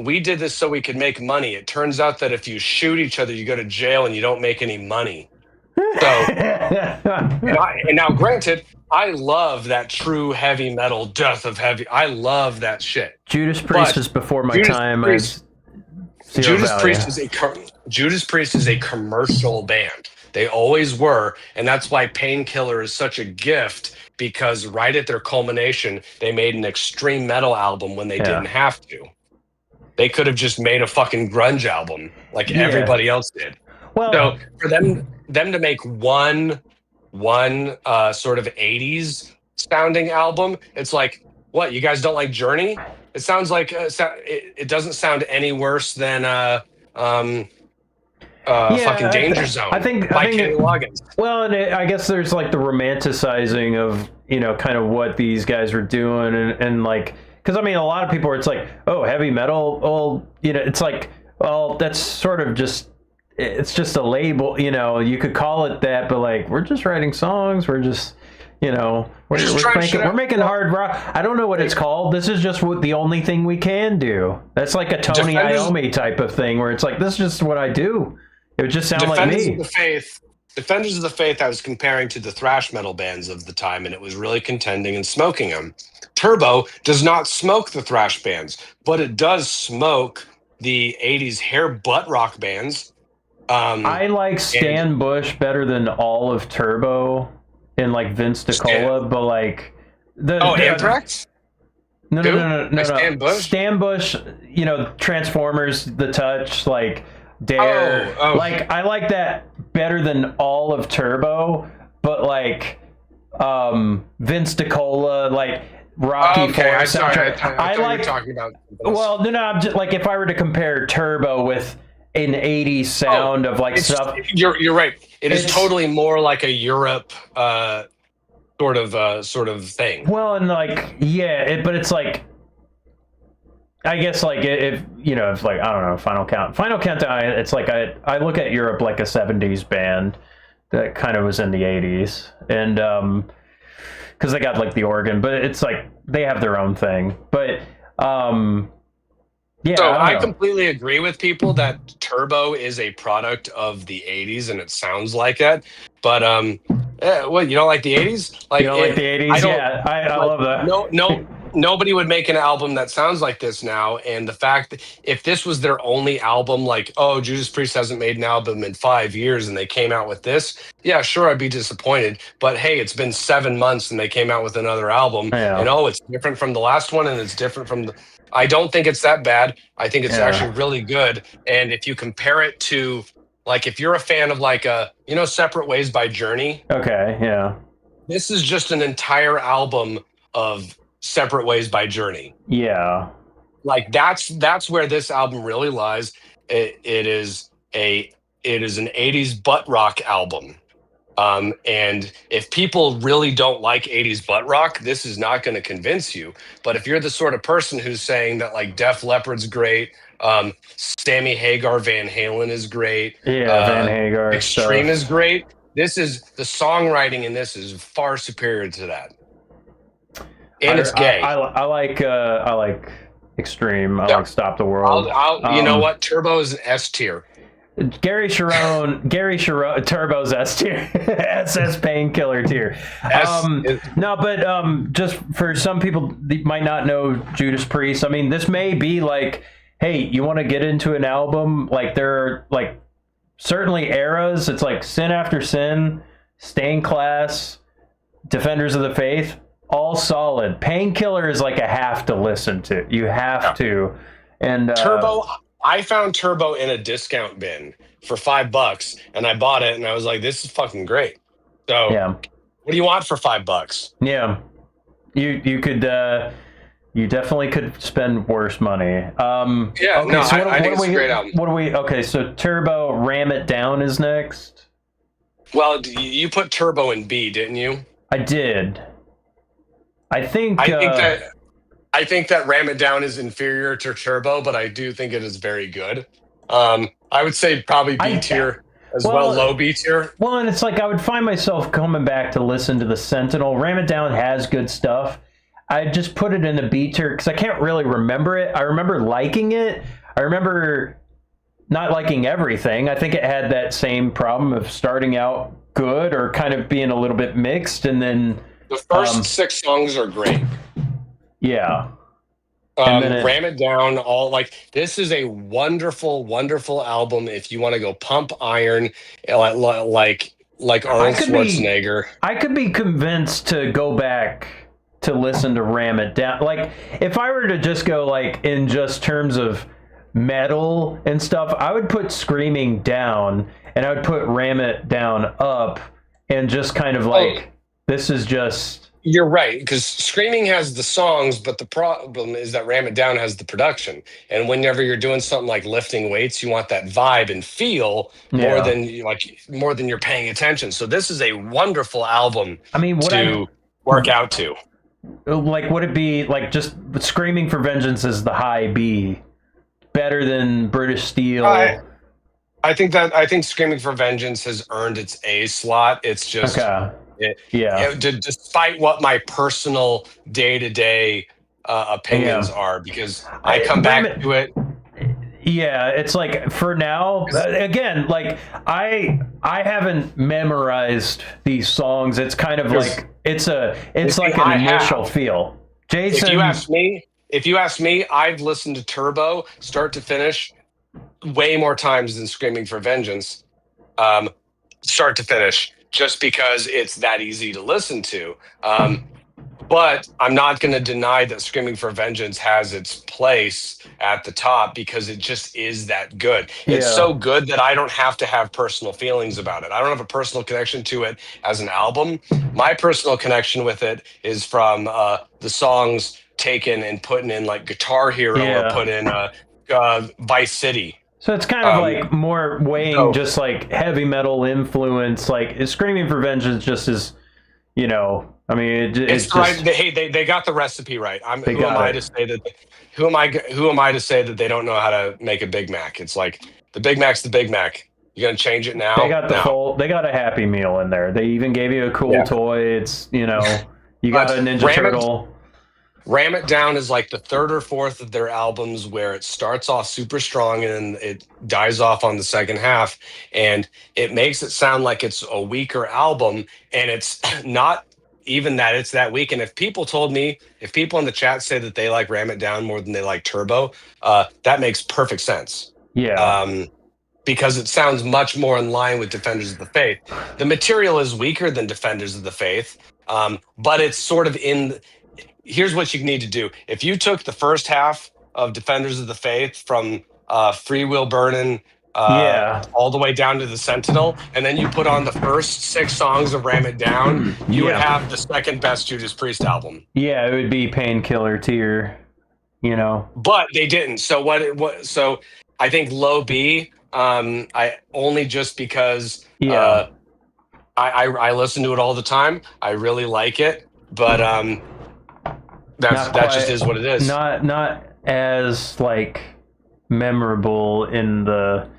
[SPEAKER 2] we did this so we could make money. It turns out that if you shoot each other, you go to jail and you don't make any money. So, and now, granted, I love that true heavy metal, death of heavy. I love that shit.
[SPEAKER 1] Judas Priest is before my time.
[SPEAKER 2] Judas Priest is a commercial band. They always were, and that's why Painkiller is such a gift, because right at their culmination, they made an extreme metal album when they didn't have to. They could have just made a fucking grunge album like everybody else did. Well, so for them to make one sort of 80s sounding album, it's like, what, you guys don't like Journey? It sounds like it doesn't sound any worse than fucking Danger Zone.
[SPEAKER 1] I think
[SPEAKER 2] Kenny Loggins.
[SPEAKER 1] Well, and I guess there's like the romanticizing of, you know, kind of what these guys were doing, and like, because I mean, a lot of people, it's like, oh, heavy metal. Well, you know, it's like, well, that's sort of just, it's just a label. You know, you could call it that, but like, we're just writing songs. We're just, you know, we're making hard rock. I don't know what it's called. This is just the only thing we can do. That's like a Tony Iommi type of thing, where it's like, this is just what I do. It would just sound like me.
[SPEAKER 2] Defenders of the Faith, I was comparing to the thrash metal bands of the time, and it was really contending and smoking them. Turbo does not smoke the thrash bands, but it does smoke the 80s hair butt rock bands.
[SPEAKER 1] I like Stan Bush better than all of Turbo and like Vince DiCola, but like
[SPEAKER 2] Anthrax?
[SPEAKER 1] No. Stan Bush, you know, Transformers, The Touch, like Dare. Like, I like that better than all of Turbo, but like Vince DiCola, like Rocky Four soundtrack.
[SPEAKER 2] I like talking about.
[SPEAKER 1] Well, no, I'm just like, if I were to compare Turbo with an 80s sound of like stuff.
[SPEAKER 2] You're right. It's totally more like a Europe sort of thing.
[SPEAKER 1] Well, and like, but it's like, I guess like, if you know, it's like, I don't know, Final Countdown, it's like I look at Europe like a 70s band that kind of was in the 80s, and because they got like the organ, but it's like they have their own thing. But yeah,
[SPEAKER 2] so I completely agree with people that Turbo is a product of the 80s, and it sounds like it. But what, you don't like the 80s? Like,
[SPEAKER 1] you don't like the 80s? Yeah, I love that.
[SPEAKER 2] Nobody would make an album that sounds like this now. And the fact that if this was their only album, like, oh, Judas Priest hasn't made an album in 5 years and they came out with this, yeah, sure, I'd be disappointed. But hey, it's been 7 months and they came out with another album. Yeah. And it's different from the last one, and it's different from the... I don't think it's that bad. I think it's actually really good. And if you compare it to, like, if you're a fan of like Separate Ways by Journey.
[SPEAKER 1] Okay, yeah.
[SPEAKER 2] This is just an entire album of Separate Ways by Journey.
[SPEAKER 1] Yeah.
[SPEAKER 2] Like, that's where this album really lies. It is an 80s butt rock album. And if people really don't like 80s butt rock, this is not going to convince you. But if you're the sort of person who's saying that like Def Leppard's great, Sammy Hagar Van Halen is great,
[SPEAKER 1] Van Hagar
[SPEAKER 2] Extreme is great, the songwriting in this is far superior to that. And it's gay.
[SPEAKER 1] I like Extreme. I like Stop the World.
[SPEAKER 2] You know what? Turbo is an S tier.
[SPEAKER 1] Gary Sharon, Turbo's S tier, SS Painkiller tier. No, but just for some people that might not know Judas Priest, I mean, this may be like, hey, you want to get into an album? Like, there are like certainly eras. It's like Sin After Sin, Stained Class, Defenders of the Faith, all solid. Painkiller is like a have to listen to. You have to. And
[SPEAKER 2] Turbo. I found Turbo in a discount bin for $5, and I bought it, and I was like, "This is fucking great." So, what do you want for $5?
[SPEAKER 1] Yeah, you could, you definitely could spend worse money.
[SPEAKER 2] I think it's a great album.
[SPEAKER 1] Okay, so Turbo, Ram It Down is next.
[SPEAKER 2] Well, you put Turbo in B, didn't you?
[SPEAKER 1] I did. I think
[SPEAKER 2] that Ram It Down is inferior to Turbo, but I do think it is very good. I would say probably B tier as well, low B tier.
[SPEAKER 1] Well, and it's like I would find myself coming back to listen to the Sentinel. Ram It Down has good stuff. I just put it in the B tier because I can't really remember it. I remember liking it. I remember not liking everything. I think it had that same problem of starting out good or kind of being a little bit mixed, and then
[SPEAKER 2] The first 6 songs are great.
[SPEAKER 1] yeah. And then
[SPEAKER 2] Ram It Down, all like this is a wonderful, wonderful album if you want to go pump iron like Arnold Schwarzenegger.
[SPEAKER 1] I could be convinced to go back to listen to Ram It Down. Like if I were to just go like in just terms of metal and stuff, I would put Screaming down and I would put Ram It Down up and just kind of like this is just.
[SPEAKER 2] You're right, because Screaming has the songs, but the problem is that Ram It Down has the production. And whenever you're doing something like lifting weights, you want that vibe and feel more than you're paying attention. So this is a wonderful album to work out to.
[SPEAKER 1] Like, would it be like just Screaming for Vengeance is the high B, better than British Steel?
[SPEAKER 2] I think Screaming for Vengeance has earned its A slot. It's just. Okay. Despite what my personal day-to-day opinions are, because I come back to it.
[SPEAKER 1] Yeah, it's like for now. Again, like I haven't memorized these songs. It's kind of like it's like an initial feel. Jason,
[SPEAKER 2] if you ask me, I've listened to Turbo start to finish way more times than Screaming for Vengeance, start to finish. Just because it's that easy to listen to. But I'm not going to deny that Screaming for Vengeance has its place at the top because it just is that good. Yeah. It's so good that I don't have to have personal feelings about it. I don't have a personal connection to it as an album. My personal connection with it is from the songs taken and putting in like Guitar Hero or put in Vice City.
[SPEAKER 1] So it's kind of like more weighing just like heavy metal influence. Like Screaming for Vengeance just is, I mean, it's just,
[SPEAKER 2] right. They got the recipe right. Who am I to say that they don't know how to make a Big Mac? It's like the Big Mac's the Big Mac. You gonna change it now?
[SPEAKER 1] They got they got a Happy Meal in there. They even gave you a cool toy. It's you got a Ninja Turtle.
[SPEAKER 2] Ram It Down is like the third or fourth of their albums where it starts off super strong and it dies off on the second half. And it makes it sound like it's a weaker album. And it's not even that it's that weak. And if people in the chat say that they like Ram It Down more than they like Turbo, that makes perfect sense.
[SPEAKER 1] Yeah.
[SPEAKER 2] Because it sounds much more in line with Defenders of the Faith. The material is weaker than Defenders of the Faith, but it's sort of here's what you need to do. If you took the first half of Defenders of the Faith from Free Will Burnin' all the way down to the Sentinel, and then you put on the first 6 songs of Ram It Down, you would have the second best Judas Priest album.
[SPEAKER 1] Yeah, it would be Painkiller tier,
[SPEAKER 2] But they didn't. So so I think low B, I only just because I listen to it all the time. I really like it, but that just is what it is.
[SPEAKER 1] Not as like memorable in the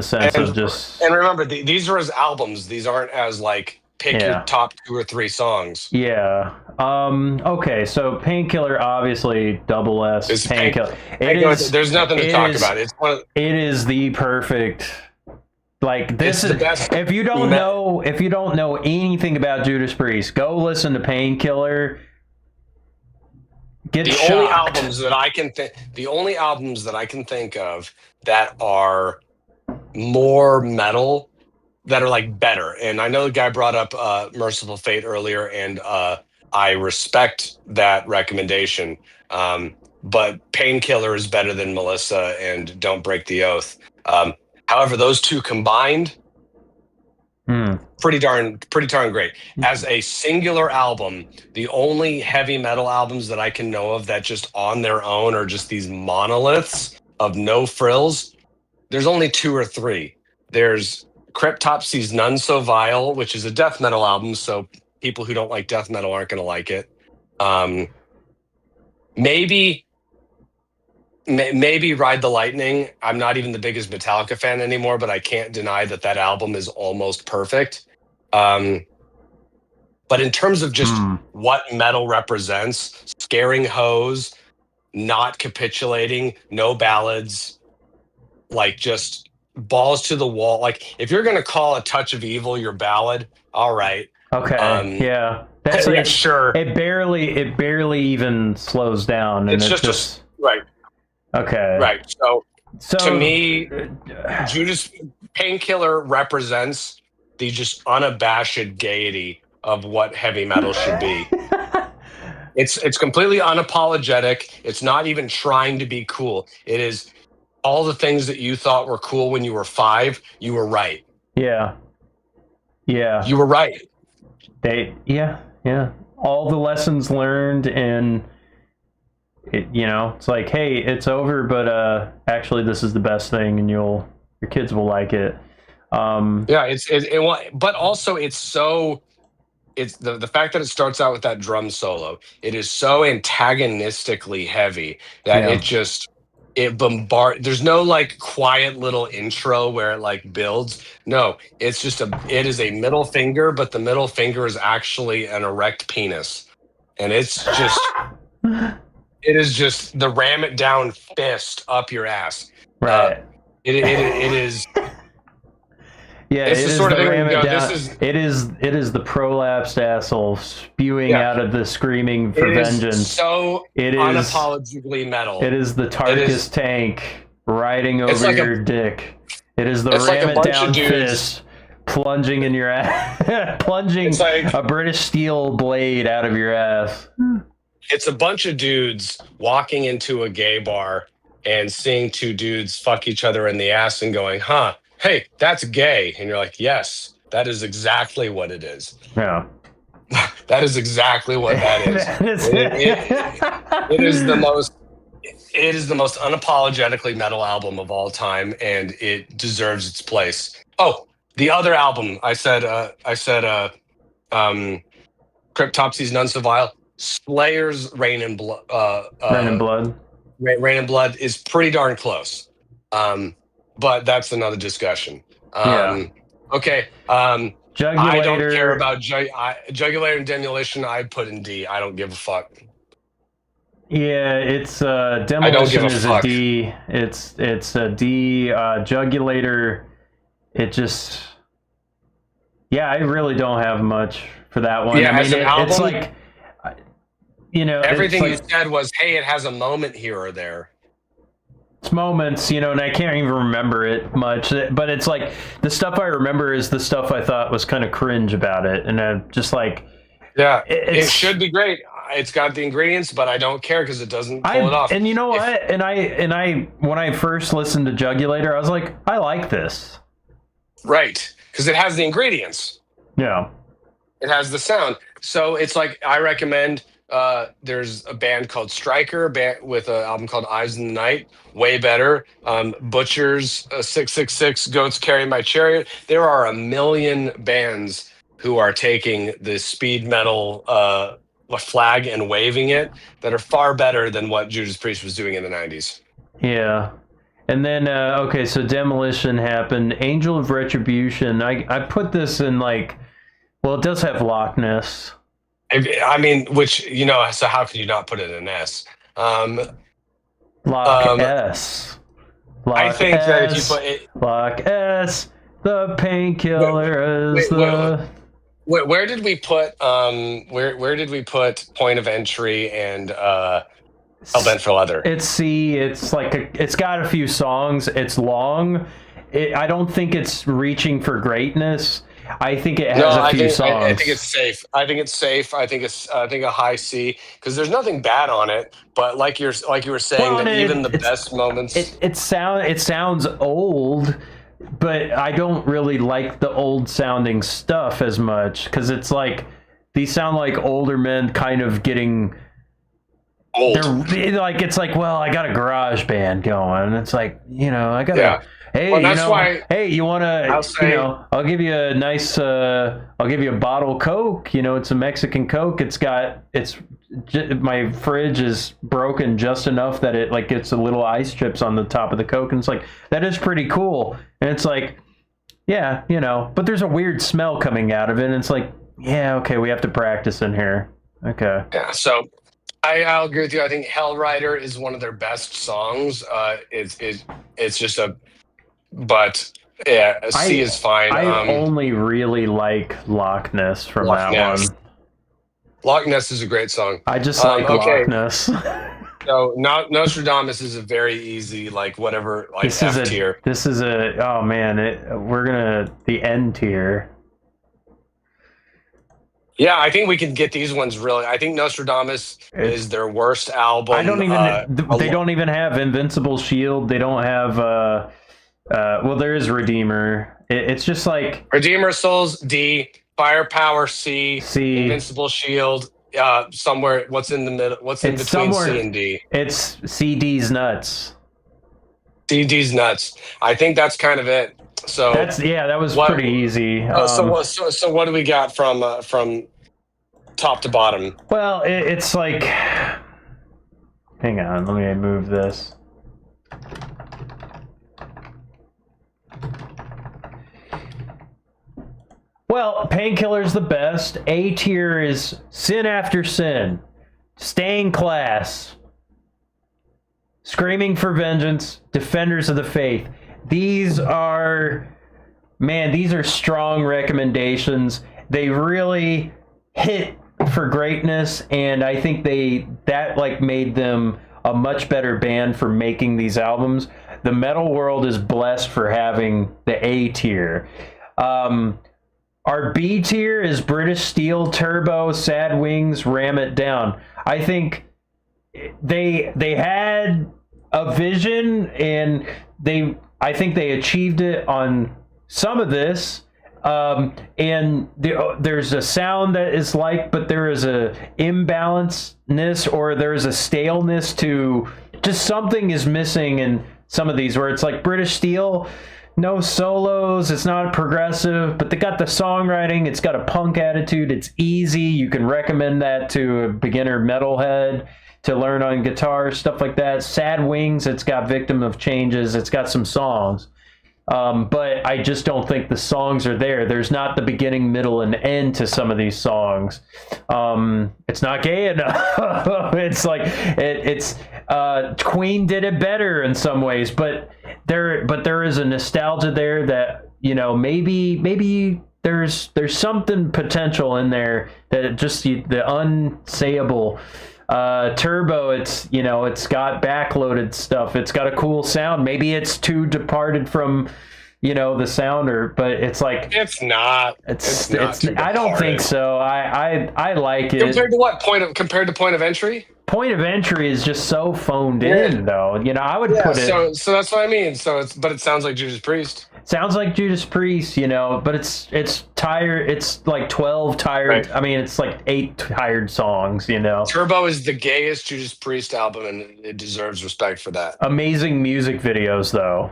[SPEAKER 1] sense of just.
[SPEAKER 2] And remember, these are as albums. These aren't as like pick your top 2 or 3 songs.
[SPEAKER 1] Yeah. Okay. So Painkiller, obviously, double S. Painkiller.
[SPEAKER 2] There's nothing to talk about.
[SPEAKER 1] It is the perfect. Like this is the best. If you don't know anything about Judas Priest, go listen to Painkiller. The only albums that I can think of that are more metal, that are like better. And I know the guy brought up Merciful Fate earlier, and I respect that recommendation. But Painkiller is better than Melissa and Don't Break the Oath. However, those two combined, pretty darn great. As a singular album, the only heavy metal albums that I can know of that just on their own are just these monoliths of no frills. There's only 2 or 3. There's Cryptopsy's None So Vile, which is a death metal album, so people who don't like death metal aren't going to like it. Maybe Ride the Lightning. I'm not even the biggest Metallica fan anymore, but I can't deny that album is almost perfect.
[SPEAKER 2] But in terms of just what metal represents, scaring hoes, not capitulating, no ballads, like just balls to the wall. Like if you're gonna call A Touch of Evil your ballad, all right.
[SPEAKER 1] Okay. Yeah. That's
[SPEAKER 2] Yeah,
[SPEAKER 1] like
[SPEAKER 2] sure.
[SPEAKER 1] it barely even slows down, and
[SPEAKER 2] It's just right.
[SPEAKER 1] Okay.
[SPEAKER 2] Right. So to me,
[SPEAKER 1] uh,
[SPEAKER 2] Judas Painkiller represents the just unabashed gaiety of what heavy metal should be. It's completely unapologetic. It's not even trying to be cool. It is all the things that you thought were cool when you were 5. You were right.
[SPEAKER 1] Yeah. Yeah.
[SPEAKER 2] You were right.
[SPEAKER 1] Yeah. All the lessons learned, and it's like, hey, it's over, but actually, this is the best thing, and your kids will like it.
[SPEAKER 2] Yeah, but also it's the fact that it starts out with that drum solo. It is so antagonistically heavy that it bombards. There's no like quiet little intro where it like builds. No, it is a middle finger, but the middle finger is actually an erect penis, and it's just it is just the ram it down fist up your ass.
[SPEAKER 1] Right.
[SPEAKER 2] It is.
[SPEAKER 1] Yeah,
[SPEAKER 2] it's the sort of thing where you go,
[SPEAKER 1] it is the prolapsed asshole spewing out of the screaming for vengeance.
[SPEAKER 2] So unapologetically metal.
[SPEAKER 1] It is the Tarkus tank riding over your dick. It is the ram it down fist plunging in your ass, plunging a British steel blade out of your ass.
[SPEAKER 2] It's a bunch of dudes walking into a gay bar and seeing 2 dudes fuck each other in the ass and going, huh, hey, that's gay. And you're like, yes, that is exactly what it is.
[SPEAKER 1] Yeah.
[SPEAKER 2] That is exactly what that is. It is the most unapologetically metal album of all time, and it deserves its place. Oh, the other album I said Cryptopsy's None So Vile. Slayer's Rain and Blood. Rain and Blood is pretty darn close. But that's another discussion. Okay.
[SPEAKER 1] Jugulator.
[SPEAKER 2] I don't care about Jugulator and Demolition. I'd put in D. I don't give a fuck.
[SPEAKER 1] Yeah, it's Demolition is a D. It's a D. Jugulator. It just. Yeah, I really don't have much for that one.
[SPEAKER 2] Yeah, as an album,
[SPEAKER 1] it's like.
[SPEAKER 2] Everything you said was, hey, it has a moment here or there.
[SPEAKER 1] It's moments, and I can't even remember it much. But it's like the stuff I remember is the stuff I thought was kind of cringe about it, and I'm just like,
[SPEAKER 2] yeah, it should be great. It's got the ingredients, but I don't care because it doesn't pull it off.
[SPEAKER 1] And you know what? And I when I first listened to Jugulator, I was like, I like this,
[SPEAKER 2] right? Because it has the ingredients.
[SPEAKER 1] Yeah,
[SPEAKER 2] it has the sound. So it's like I recommend. There's a band called Striker with an album called Eyes in the Night. Way better. Butchers, 666, Goats Carry My Chariot. There are a million bands who are taking the speed metal flag and waving it that are far better than what Judas Priest was doing in the 90s.
[SPEAKER 1] Yeah. And then, so Demolition happened. Angel of Retribution. I put this in it does have Loch Ness.
[SPEAKER 2] I mean, so how can you not put it in S?
[SPEAKER 1] Loch S.
[SPEAKER 2] I think that if you put it...
[SPEAKER 1] Loch S, the painkiller is
[SPEAKER 2] Where did we put where did we put Point of Entry and Hell Bent for Leather?
[SPEAKER 1] It's C. It's it's got a few songs. It's long. I don't think it's reaching for greatt's. I think it has a few songs.
[SPEAKER 2] I think it's safe. I think it's a high C because there's nothing bad on it. But like you were saying, even the best moments.
[SPEAKER 1] It sounds old, but I don't really like the old sounding stuff as much because it's like these sound like older men kind of getting
[SPEAKER 2] old.
[SPEAKER 1] It's like, well, I got a garage band going. It's like, I got a. Hey,
[SPEAKER 2] well, that's why.
[SPEAKER 1] Hey, you want to? I'll give you a nice. I'll give you a bottle of Coke. It's a Mexican Coke. My fridge is broken just enough that it gets a little ice chips on the top of the Coke, and it's like that is pretty cool. And it's like, yeah, but there's a weird smell coming out of it, and it's like, Yeah, okay, we have to practice in here. Okay.
[SPEAKER 2] Yeah, so I'll agree with you. I think Hellrider is one of their best songs. It's just a but yeah, a C
[SPEAKER 1] I
[SPEAKER 2] is fine.
[SPEAKER 1] I only really like Loch Ness from
[SPEAKER 2] Loch
[SPEAKER 1] that
[SPEAKER 2] Ness.
[SPEAKER 1] one.
[SPEAKER 2] Loch Ness is a great song.
[SPEAKER 1] I just like
[SPEAKER 2] Okay,
[SPEAKER 1] Loch Ness.
[SPEAKER 2] so Nostradamus is a very easy like whatever like
[SPEAKER 1] This is
[SPEAKER 2] F tier.
[SPEAKER 1] oh man, we're gonna the N tier.
[SPEAKER 2] Yeah, I think we can get these ones really. I think Nostradamus
[SPEAKER 1] It's
[SPEAKER 2] is their worst album.
[SPEAKER 1] I don't even they don't even have Invincible Shield. They don't have well there is Redeemer. It's just like
[SPEAKER 2] Redeemer Souls D, Firepower C,
[SPEAKER 1] C.
[SPEAKER 2] Invincible Shield. Somewhere. What's in the middle? What's in
[SPEAKER 1] It's
[SPEAKER 2] between
[SPEAKER 1] somewhere
[SPEAKER 2] C and D?
[SPEAKER 1] it's CD's nuts.
[SPEAKER 2] C D's nuts. I think that's kind of it. So
[SPEAKER 1] That was
[SPEAKER 2] what?
[SPEAKER 1] pretty easy.
[SPEAKER 2] So what do we got from top to bottom?
[SPEAKER 1] Well, it's like hang on, let me move this. Well, Painkiller's the best. A tier is Sin After Sin, Stained Class, Screaming for Vengeance, Defenders of the Faith. These are strong recommendations. They really hit for greatness, and I think that like made them a much better band for making these albums. The metal world is blessed for having the A tier. Our B tier is British Steel, Turbo, Sad Wings, Ram It Down. I think they had a vision, and I think they achieved it on some of this. And there's a sound that is like, but there is a imbalanceness, or there is a staleness to just something is missing in some of these, where it's like British Steel, no solos, it's not progressive, but they got the songwriting, it's got a punk attitude, it's easy, you can recommend that to a beginner metalhead to learn on guitar, stuff like that. Sad Wings, it's got Victim of Changes, it's got some songs. But I just don't think the songs are there. There's not the beginning, middle, and end to some of these songs. It's not gay enough. It's like it's Queen did it better in some ways, but there is a nostalgia there that, you know, maybe there's something potential in there that just the unsayable. Turbo, it's got backloaded stuff, it's got a cool sound. Maybe it's too departed from the sounder, but it's like
[SPEAKER 2] it's not
[SPEAKER 1] I don't think so. I like it.
[SPEAKER 2] Compared to what compared to Point of Entry?
[SPEAKER 1] Point of Entry is just so phoned in, though. I would put it.
[SPEAKER 2] So that's what I mean. But it sounds like Judas Priest.
[SPEAKER 1] Sounds like Judas Priest, but it's tired. It's like 12 tired. Right. I mean, it's like 8 tired songs.
[SPEAKER 2] Turbo is the gayest Judas Priest album, and it deserves respect for that.
[SPEAKER 1] Amazing music videos, though.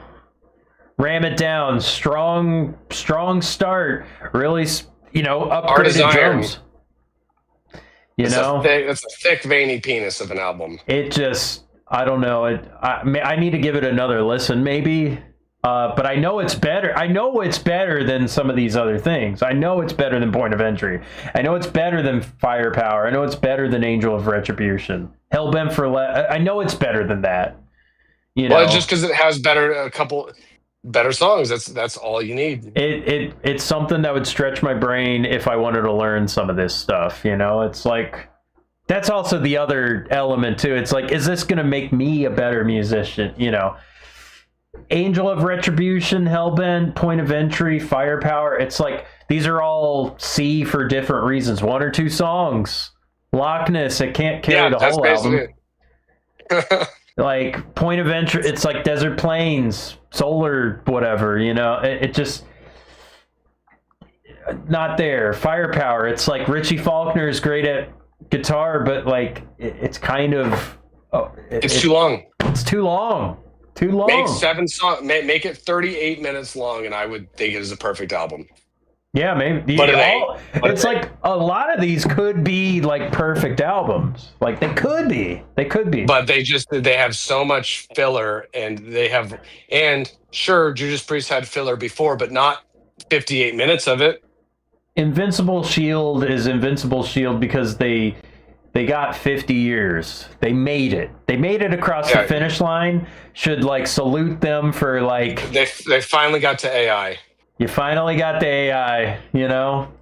[SPEAKER 1] Ram It Down, strong start. Really, upgraded drums.
[SPEAKER 2] It's a thick, veiny penis of an album.
[SPEAKER 1] It just, I don't know. I need to give it another listen, maybe. But I know it's better. I know it's better than some of these other things. I know it's better than Point of Entry. I know it's better than Firepower. I know it's better than Angel of Retribution. Hellbent for I know it's better than that.
[SPEAKER 2] Well, just because it has a couple better songs. That's all you need.
[SPEAKER 1] It's something that would stretch my brain if I wanted to learn some of this stuff. It's like, that's also the other element too. It's like, is this going to make me a better musician? Angel of Retribution, Hellbent, Point of Entry, Firepower. It's like, these are all C for different reasons. 1 or 2 songs. Loch Ness, it can't carry the whole album. Like Point of Entry, it's like Desert Plains, Solar, whatever. It just not there. Firepower, it's like Richie Faulkner is great at guitar, but like it's kind of
[SPEAKER 2] it's too long.
[SPEAKER 1] It's too long. Too long.
[SPEAKER 2] Make 7 songs. Make it 38 minutes long, and I would think it is a perfect album.
[SPEAKER 1] Yeah, maybe.
[SPEAKER 2] But
[SPEAKER 1] it's like a lot of these could be like perfect albums. Like they could be.
[SPEAKER 2] But they have so much filler, and sure, Judas Priest had filler before, but not 58 minutes of it.
[SPEAKER 1] Invincible Shield is Invincible Shield because they got 50 years. They made it. They made it across the finish line. Should like salute them for like
[SPEAKER 2] they finally got to AI.
[SPEAKER 1] You finally got the AI, you know?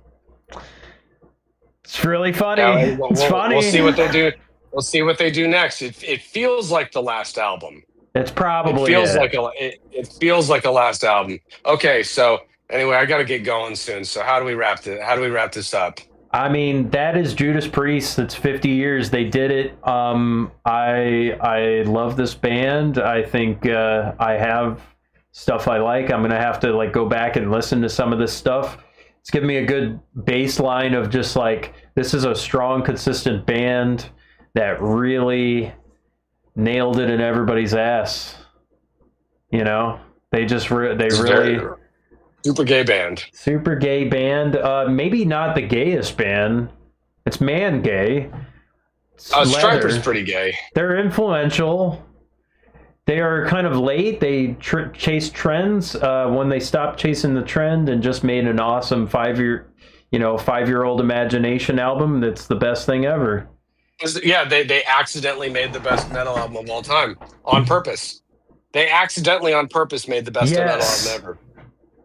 [SPEAKER 1] It's really funny. It's funny.
[SPEAKER 2] We'll see what they do. We'll see what they do next. It feels like the last album.
[SPEAKER 1] It's probably
[SPEAKER 2] it feels like a last album. Okay, so anyway, I got to get going soon. So how do we wrap this up?
[SPEAKER 1] I mean, that is Judas Priest. It's 50 years. They did it. I love this band. I think I have stuff I like. I'm gonna have to like go back and listen to some of this stuff. It's giving me a good baseline of just like, this is a strong, consistent band that really nailed it in everybody's ass. You know, they really
[SPEAKER 2] super gay band.
[SPEAKER 1] Super gay band. Maybe not the gayest band. It's man gay.
[SPEAKER 2] Striper's pretty gay.
[SPEAKER 1] They're influential. They are kind of late. They chase trends when they stopped chasing the trend and just made an awesome 5-year-old imagination album. That's the best thing ever.
[SPEAKER 2] Yeah, they accidentally made the best metal album of all time on purpose. They accidentally on purpose made the best metal album ever.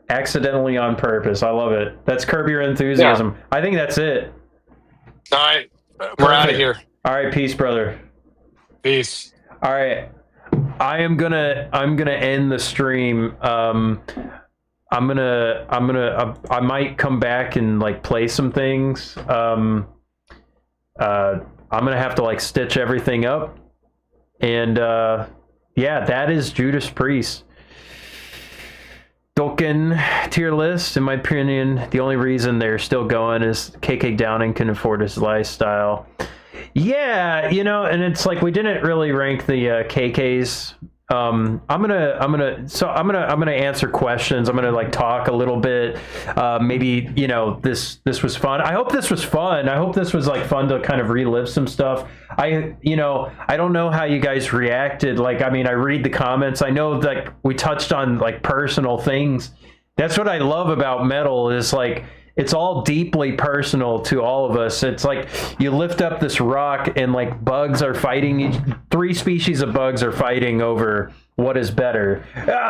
[SPEAKER 1] Accidentally on purpose. I love it. That's Curb Your Enthusiasm. Yeah. I think that's it.
[SPEAKER 2] All right. We're out of here.
[SPEAKER 1] All right. Peace, brother.
[SPEAKER 2] Peace.
[SPEAKER 1] All right. I'm gonna end the stream. I might come back and like play some things. I'm gonna have to like stitch everything up. And yeah, that is Judas Priest. Tolkien tier list, in my opinion, the only reason they're still going is KK Downing can afford his lifestyle. Yeah, you know, and it's like we didn't really rank the KKs. I'm gonna answer questions. I'm gonna like talk a little bit. Maybe, you know, this was fun. I hope this was fun. I hope this was like fun to kind of relive some stuff. I don't know how you guys reacted. Like, I mean, I read the comments. I know that we touched on like personal things. That's what I love about metal is like, it's all deeply personal to all of us. It's like you lift up this rock and like bugs are fighting. 3 species of bugs are fighting over what is better.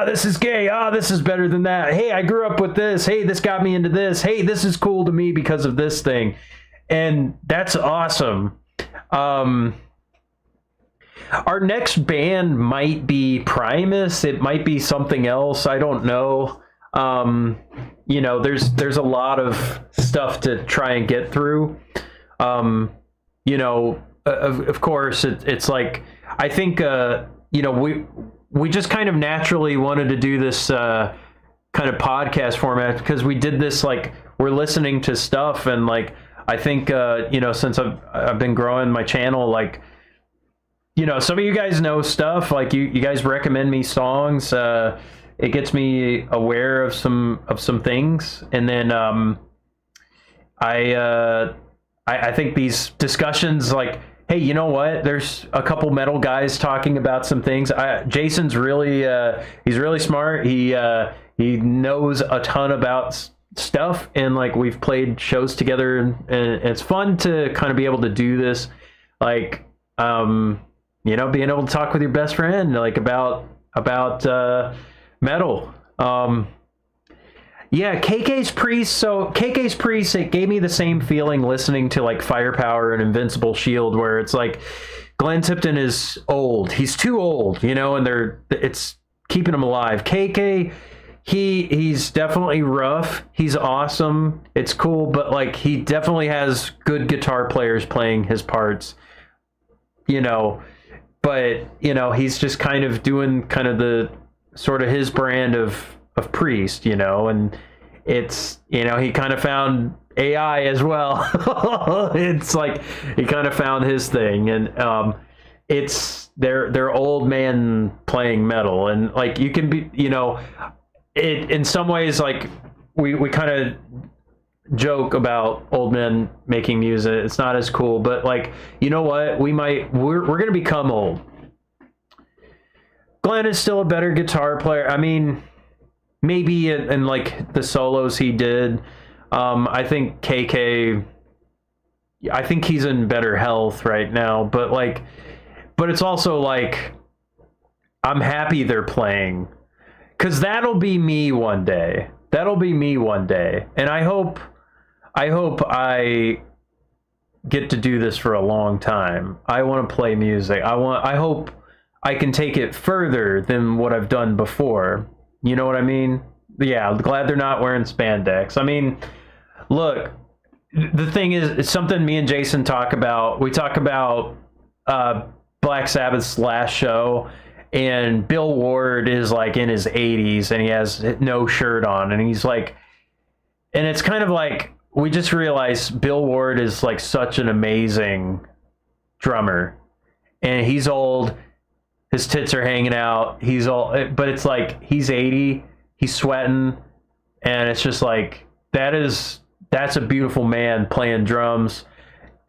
[SPEAKER 1] This is gay. This is better than that. Hey, I grew up with this. Hey, this got me into this. Hey, this is cool to me because of this thing. And that's awesome. Our next band might be Primus. It might be something else. I don't know. You know, there's a lot of stuff to try and get through. You know, of course, it's like, I think, you know, we just kind of naturally wanted to do this kind of podcast format because we did this, like, we're listening to stuff. And like, I think, you know, since I've been growing my channel, like, you know, some of you guys know stuff, like you guys recommend me songs. It gets me aware of some things, and then I think these discussions, like, hey, you know what? There's a couple metal guys talking about some things. Jason's really he's really smart. He knows a ton about stuff, and like we've played shows together, and it's fun to kind of be able to do this, like you know, being able to talk with your best friend like about metal. Yeah, KK's Priest. So KK's Priest, it gave me the same feeling listening to like Firepower and Invincible Shield, where it's like Glenn Tipton is old. He's too old, you know, and it's keeping him alive. KK, he's definitely rough. He's awesome. It's cool, but like he definitely has good guitar players playing his parts, you know. But, you know, he's just kind of doing kind of the sort of his brand of Priest, you know, and it's, you know, he kind of found AI as well. It's like he kind of found his thing, and it's they're old man playing metal, and like you can be, you know, it in some ways, like we kind of joke about old men making music. It's not as cool, but like, you know what, we're gonna become old. Glenn is still a better guitar player. I mean, maybe in like the solos he did, I think KK, I think he's in better health right now, but like, but it's also like, I'm happy they're playing, because that'll be me one day. That'll be me one day. And I hope I get to do this for a long time. I want to play music. I hope I can take it further than what I've done before. You know what I mean? Yeah, glad they're not wearing spandex. I mean, look, the thing is, it's something me and Jason talk about. We talk about Black Sabbath's last show, and Bill Ward is like in his 80s and he has no shirt on, and he's like, and it's kind of like, we just realized Bill Ward is like such an amazing drummer, and he's old, his tits are hanging out, he's all, but it's like, he's 80, he's sweating, and it's just like, that's a beautiful man playing drums.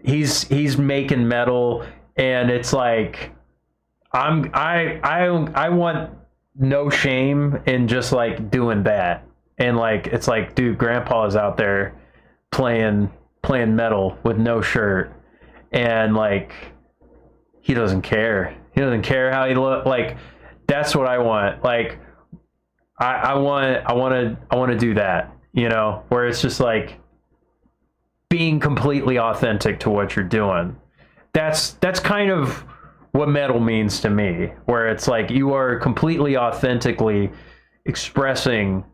[SPEAKER 1] He's making metal, and it's like, I want no shame in just like doing that. And like, it's like, dude, Grandpa is out there playing metal with no shirt, and like, he doesn't care. He doesn't care how he look. Like, that's what I want. Like, I want to do that, you know, where it's just like being completely authentic to what you're doing. That's kind of what metal means to me, where it's like you are completely authentically expressing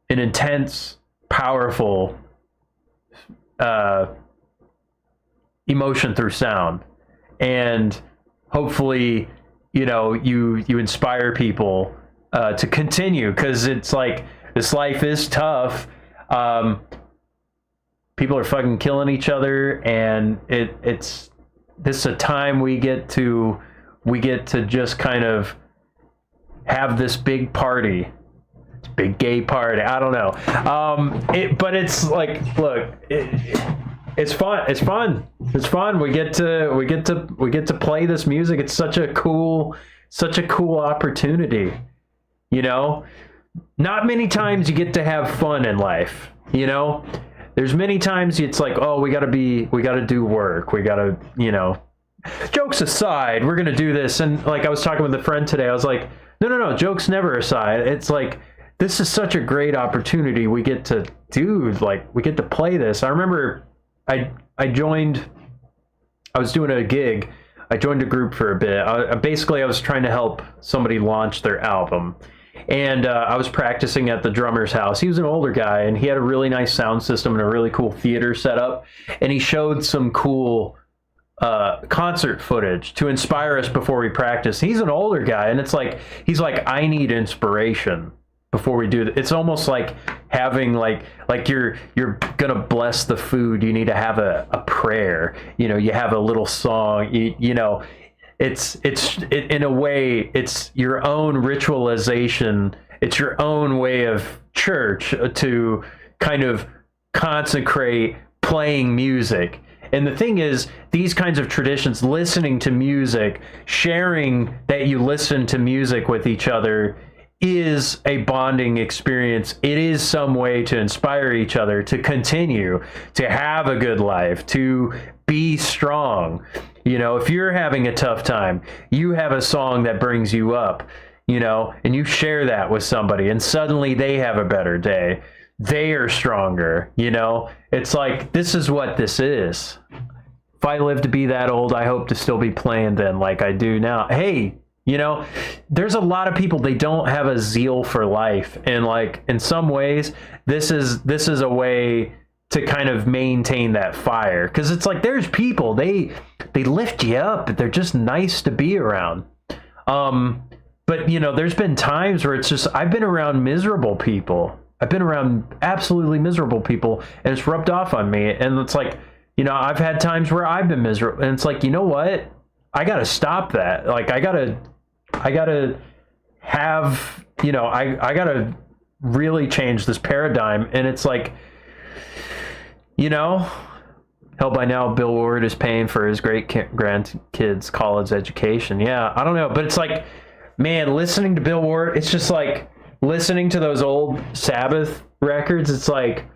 [SPEAKER 1] an intense, powerful emotion through sound, and hopefully, you know, you inspire people to continue, because it's like, this life is tough. People are fucking killing each other, and this is a time we get to just kind of have this big party, big gay party. I don't know. But it's like, look, it's fun. It's fun. We get to play this music. It's such a cool opportunity. You know, not many times you get to have fun in life. You know, there's many times it's like, oh, we got to do work. We got to, you know, jokes aside, we're going to do this. And like, I was talking with a friend today, I was like, no, jokes never aside. It's like, this is such a great opportunity. We get to do, like, we get to play this. I remember I was doing a gig. I joined a group for a bit. I was trying to help somebody launch their album. And I was practicing at the drummer's house. He was an older guy, and he had a really nice sound system and a really cool theater setup. And he showed some cool concert footage to inspire us before we practice. He's an older guy, and it's like, he's like, I need inspiration before we do that. It's almost like having like you're gonna bless the food. You need to have a prayer. You know, you have a little song. You know. It's in a way, it's your own ritualization. It's your own way of church to kind of consecrate playing music. And the thing is, these kinds of traditions, listening to music, sharing that you listen to music with each other, is a bonding experience. It is some way to inspire each other to continue, to have a good life, to be strong. You know, if you're having a tough time, you have a song that brings you up, you know, and you share that with somebody, and suddenly they have a better day. They are stronger, you know. It's like, this is what this is. If I live to be that old, I hope to still be playing then like I do now. Hey, you know, there's a lot of people, they don't have a zeal for life. And like, in some ways, this is a way to kind of maintain that fire. Because it's like, there's people, they lift you up. They're just nice to be around. But, you know, there's been times where it's just, I've been around miserable people. I've been around absolutely miserable people, and it's rubbed off on me. And it's like, you know, I've had times where I've been miserable, and it's like, you know what? I got to stop that. Like, I got to have, you know, I got to really change this paradigm. And it's like, you know, hell, by now Bill Ward is paying for his great grandkids' college education. Yeah, I don't know. But it's like, man, listening to Bill Ward, it's just like listening to those old Sabbath records. It's like,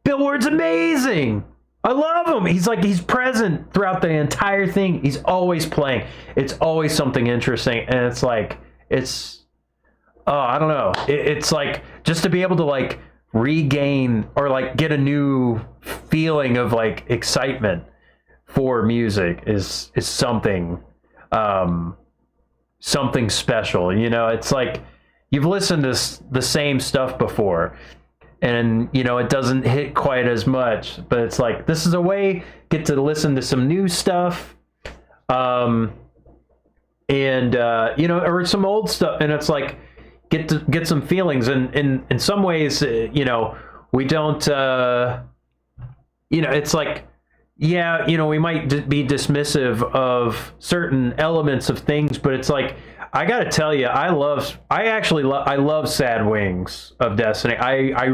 [SPEAKER 1] Billboard's amazing. I love him. He's present throughout the entire thing. He's always playing. It's always something interesting, and it's like it's I don't know. It's like just to be able to like regain or like get a new feeling of like excitement for music is something something special. You know, it's like you've listened to the same stuff before, and you know it doesn't hit quite as much, but it's like this is a way get to listen to some new stuff, and you know, or some old stuff, and it's like get to get some feelings. And in some ways, you know, we don't, you know, it's like, yeah, you know, we might be dismissive of certain elements of things, but it's like I gotta tell you, I love Sad Wings of Destiny. I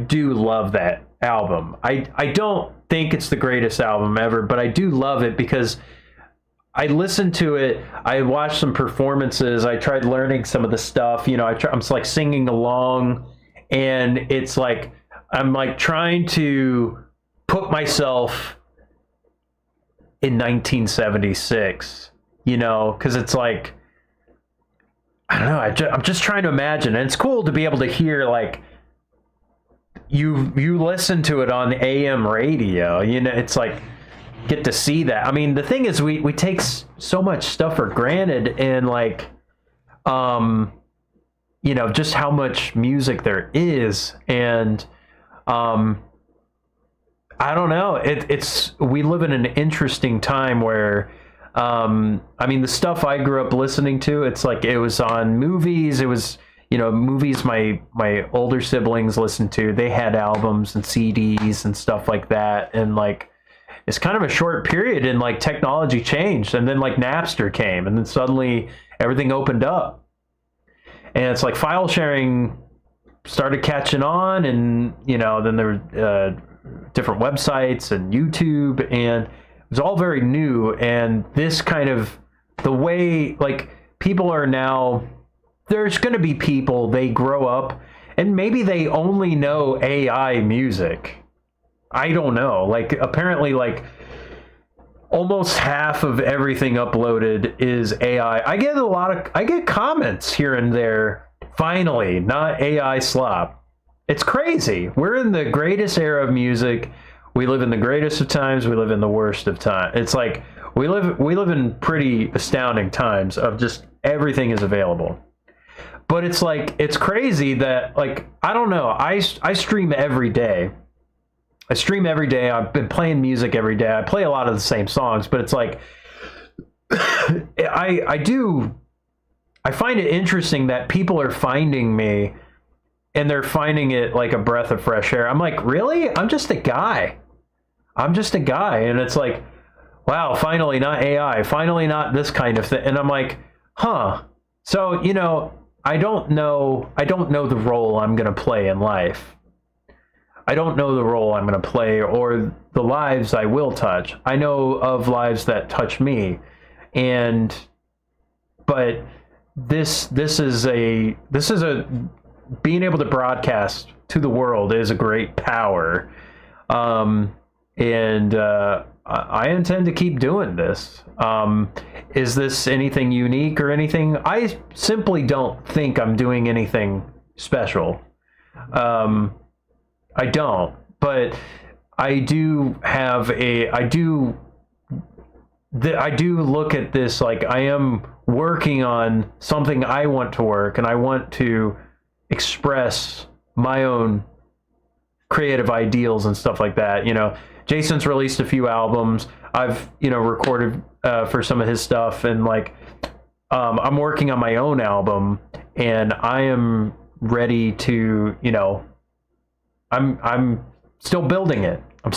[SPEAKER 1] do love that album. I don't think it's the greatest album ever, but I do love it because I listened to it. I watched some performances. I tried learning some of the stuff. You know, I'm like singing along, and it's like I'm like trying to put myself in 1976. You know, because it's like I don't know. I'm just trying to imagine, and it's cool to be able to hear like you listen to it on AM radio. You know, it's like get to see that. I mean, the thing is, we take so much stuff for granted, and like, you know, just how much music there is, and I don't know. It's we live in an interesting time where, I mean, the stuff I grew up listening to, it's like it was on movies. It was, you know, movies my older siblings listened to. They had albums and CDs and stuff like that, and like. It's kind of a short period, and like technology changed, and then like Napster came, and then suddenly everything opened up, and it's like file sharing started catching on, and you know then there were different websites and YouTube, and it was all very new. And this kind of the way like people are now, there's going to be people, they grow up and maybe they only know AI music. I don't know. Like apparently, like almost half of everything uploaded is AI. I get comments here and there. Finally, not AI slop. It's crazy. We're in the greatest era of music. We live in the greatest of times. We live in the worst of times. It's like we live in pretty astounding times of just everything is available. But it's like it's crazy that like I don't know. I stream every day. I've been playing music every day. I play a lot of the same songs, but it's like I find it interesting that people are finding me and they're finding it like a breath of fresh air. I'm like, really? I'm just a guy. And it's like, wow, finally not AI, finally not this kind of thing. And I'm like, huh. So, you know, I don't know the role I'm going to play in life. I don't know the role I'm going to play or the lives I will touch. I know of lives that touch me, but this is a being able to broadcast to the world is a great power, and I intend to keep doing this. Is this anything unique or anything? I simply don't think I'm doing anything special. I don't, but I do look at this like I am working on something I want to work, and I want to express my own creative ideals and stuff like that. You know, Jason's released a few albums. I've, you know, recorded for some of his stuff, and like I'm working on my own album, and I am ready to, you know, I'm still building it. I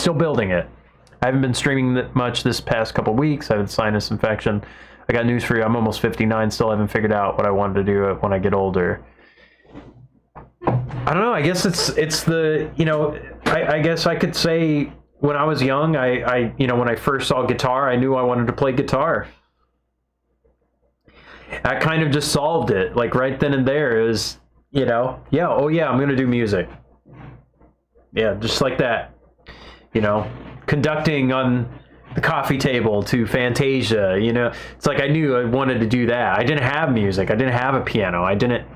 [SPEAKER 1] haven't been streaming that much this past couple weeks. I had sinus infection. I got news for you. I'm almost 59. Still haven't figured out what I wanted to do when I get older. I don't know. I guess it's the, you know, I guess I could say when I was young, I you know, when I first saw guitar, I knew I wanted to play guitar. That kind of just solved it. Like right then and there is, you know, yeah, oh yeah, I'm going to do music. Yeah, just like that. Conducting on the coffee table to Fantasia. It's like I knew I wanted to do that. I didn't have music. I didn't have a piano. I didn't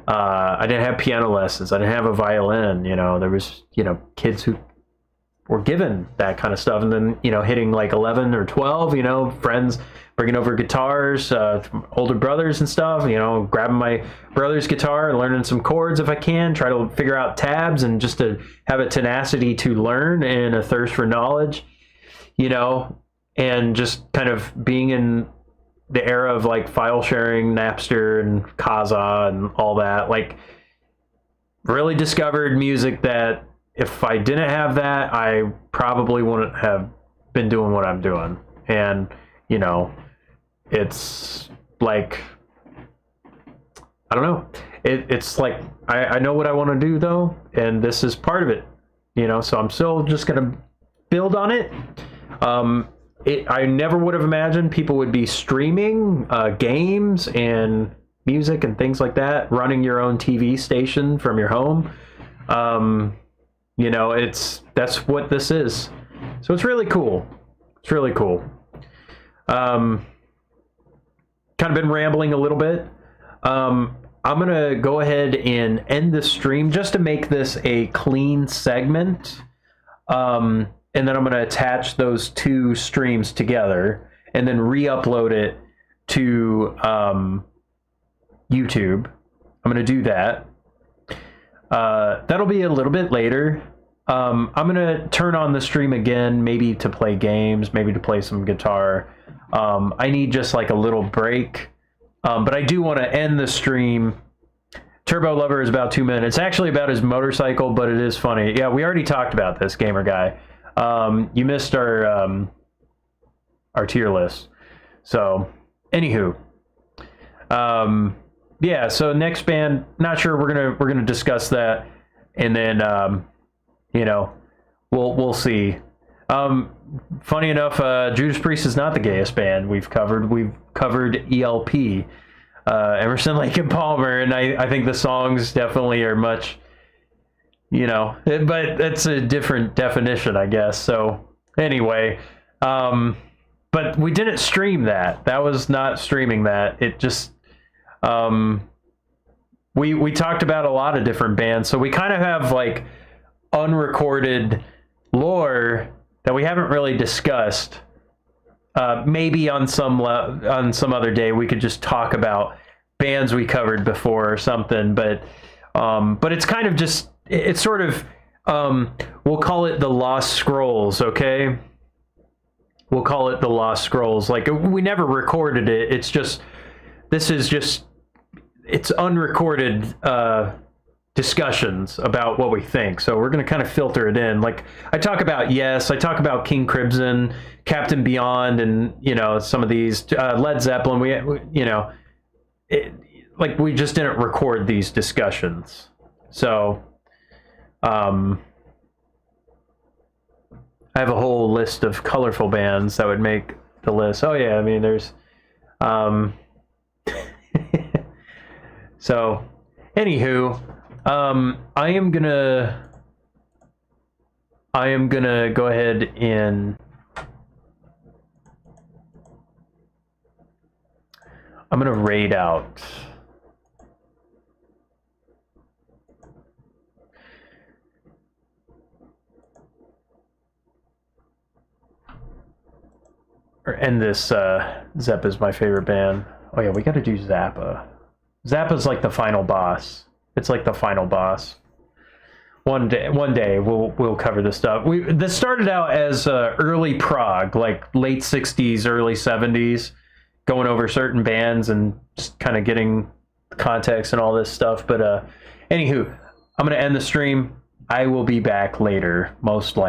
[SPEAKER 1] have piano lessons. I didn't have a violin. There was kids who were given that kind of stuff, and then hitting like 11 or 12, friends bringing over guitars, older brothers and stuff, grabbing my brother's guitar and learning some chords if I can, try to figure out tabs, and just to have a tenacity to learn and a thirst for knowledge, and just kind of being in the era of like file sharing, Napster and Kazaa and all that, like really discovered music that if I didn't have that, I probably wouldn't have been doing what I'm doing. And, it's like, I don't know. It's like, I know what I want to do though, and this is part of it, so I'm still just going to build on it. I never would have imagined people would be streaming games and music and things like that, running your own TV station from your home. That's what this is. So it's really cool. It's really cool. Kind of been rambling a little bit. I'm going to go ahead and end the stream just to make this a clean segment. And then I'm going to attach those two streams together and then re-upload it to YouTube. I'm going to do that. That'll be a little bit later. I'm going to turn on the stream again, maybe to play games, maybe to play some guitar. I need just like a little break. But I do want to end the stream. Turbo Lover is about 2 minutes. It's actually about his motorcycle, but it is funny. Yeah, we already talked about this, Gamer Guy. You missed our tier list. So, anywho. Yeah, so next band, not sure, we're gonna discuss that, and then we'll see. Funny enough, Judas Priest is not the gayest band we've covered. We've covered ELP, Emerson, Lake and Palmer, and I think the songs definitely are much, but that's a different definition, I guess. So anyway, but we didn't stream that. That was not streaming that. It just we talked about a lot of different bands, so we kind of have like unrecorded lore that we haven't really discussed. Maybe on some other day we could just talk about bands we covered before or something, but it's kind of just, it's sort of, we'll call it the Lost Scrolls, okay? We'll call it the Lost Scrolls. Like, we never recorded it. It's just, it's unrecorded discussions about what we think. So we're going to kind of filter it in. Like, I talk about Yes, I talk about King Crimson, Captain Beyond, and, some of these, Led Zeppelin. We we just didn't record these discussions. So, I have a whole list of colorful bands that would make the list. Oh yeah, I mean, there's, so, anywho, I am gonna go ahead and I'm gonna raid out or end this. Zappa is my favorite band. Oh yeah, we got to do Zappa. Zappa's like the final boss. It's like the final boss. One day we'll cover this stuff. This started out as early prog, like late 60s, early 70s, going over certain bands and just kind of getting context and all this stuff. But anywho, I'm going to end the stream. I will be back later, most likely.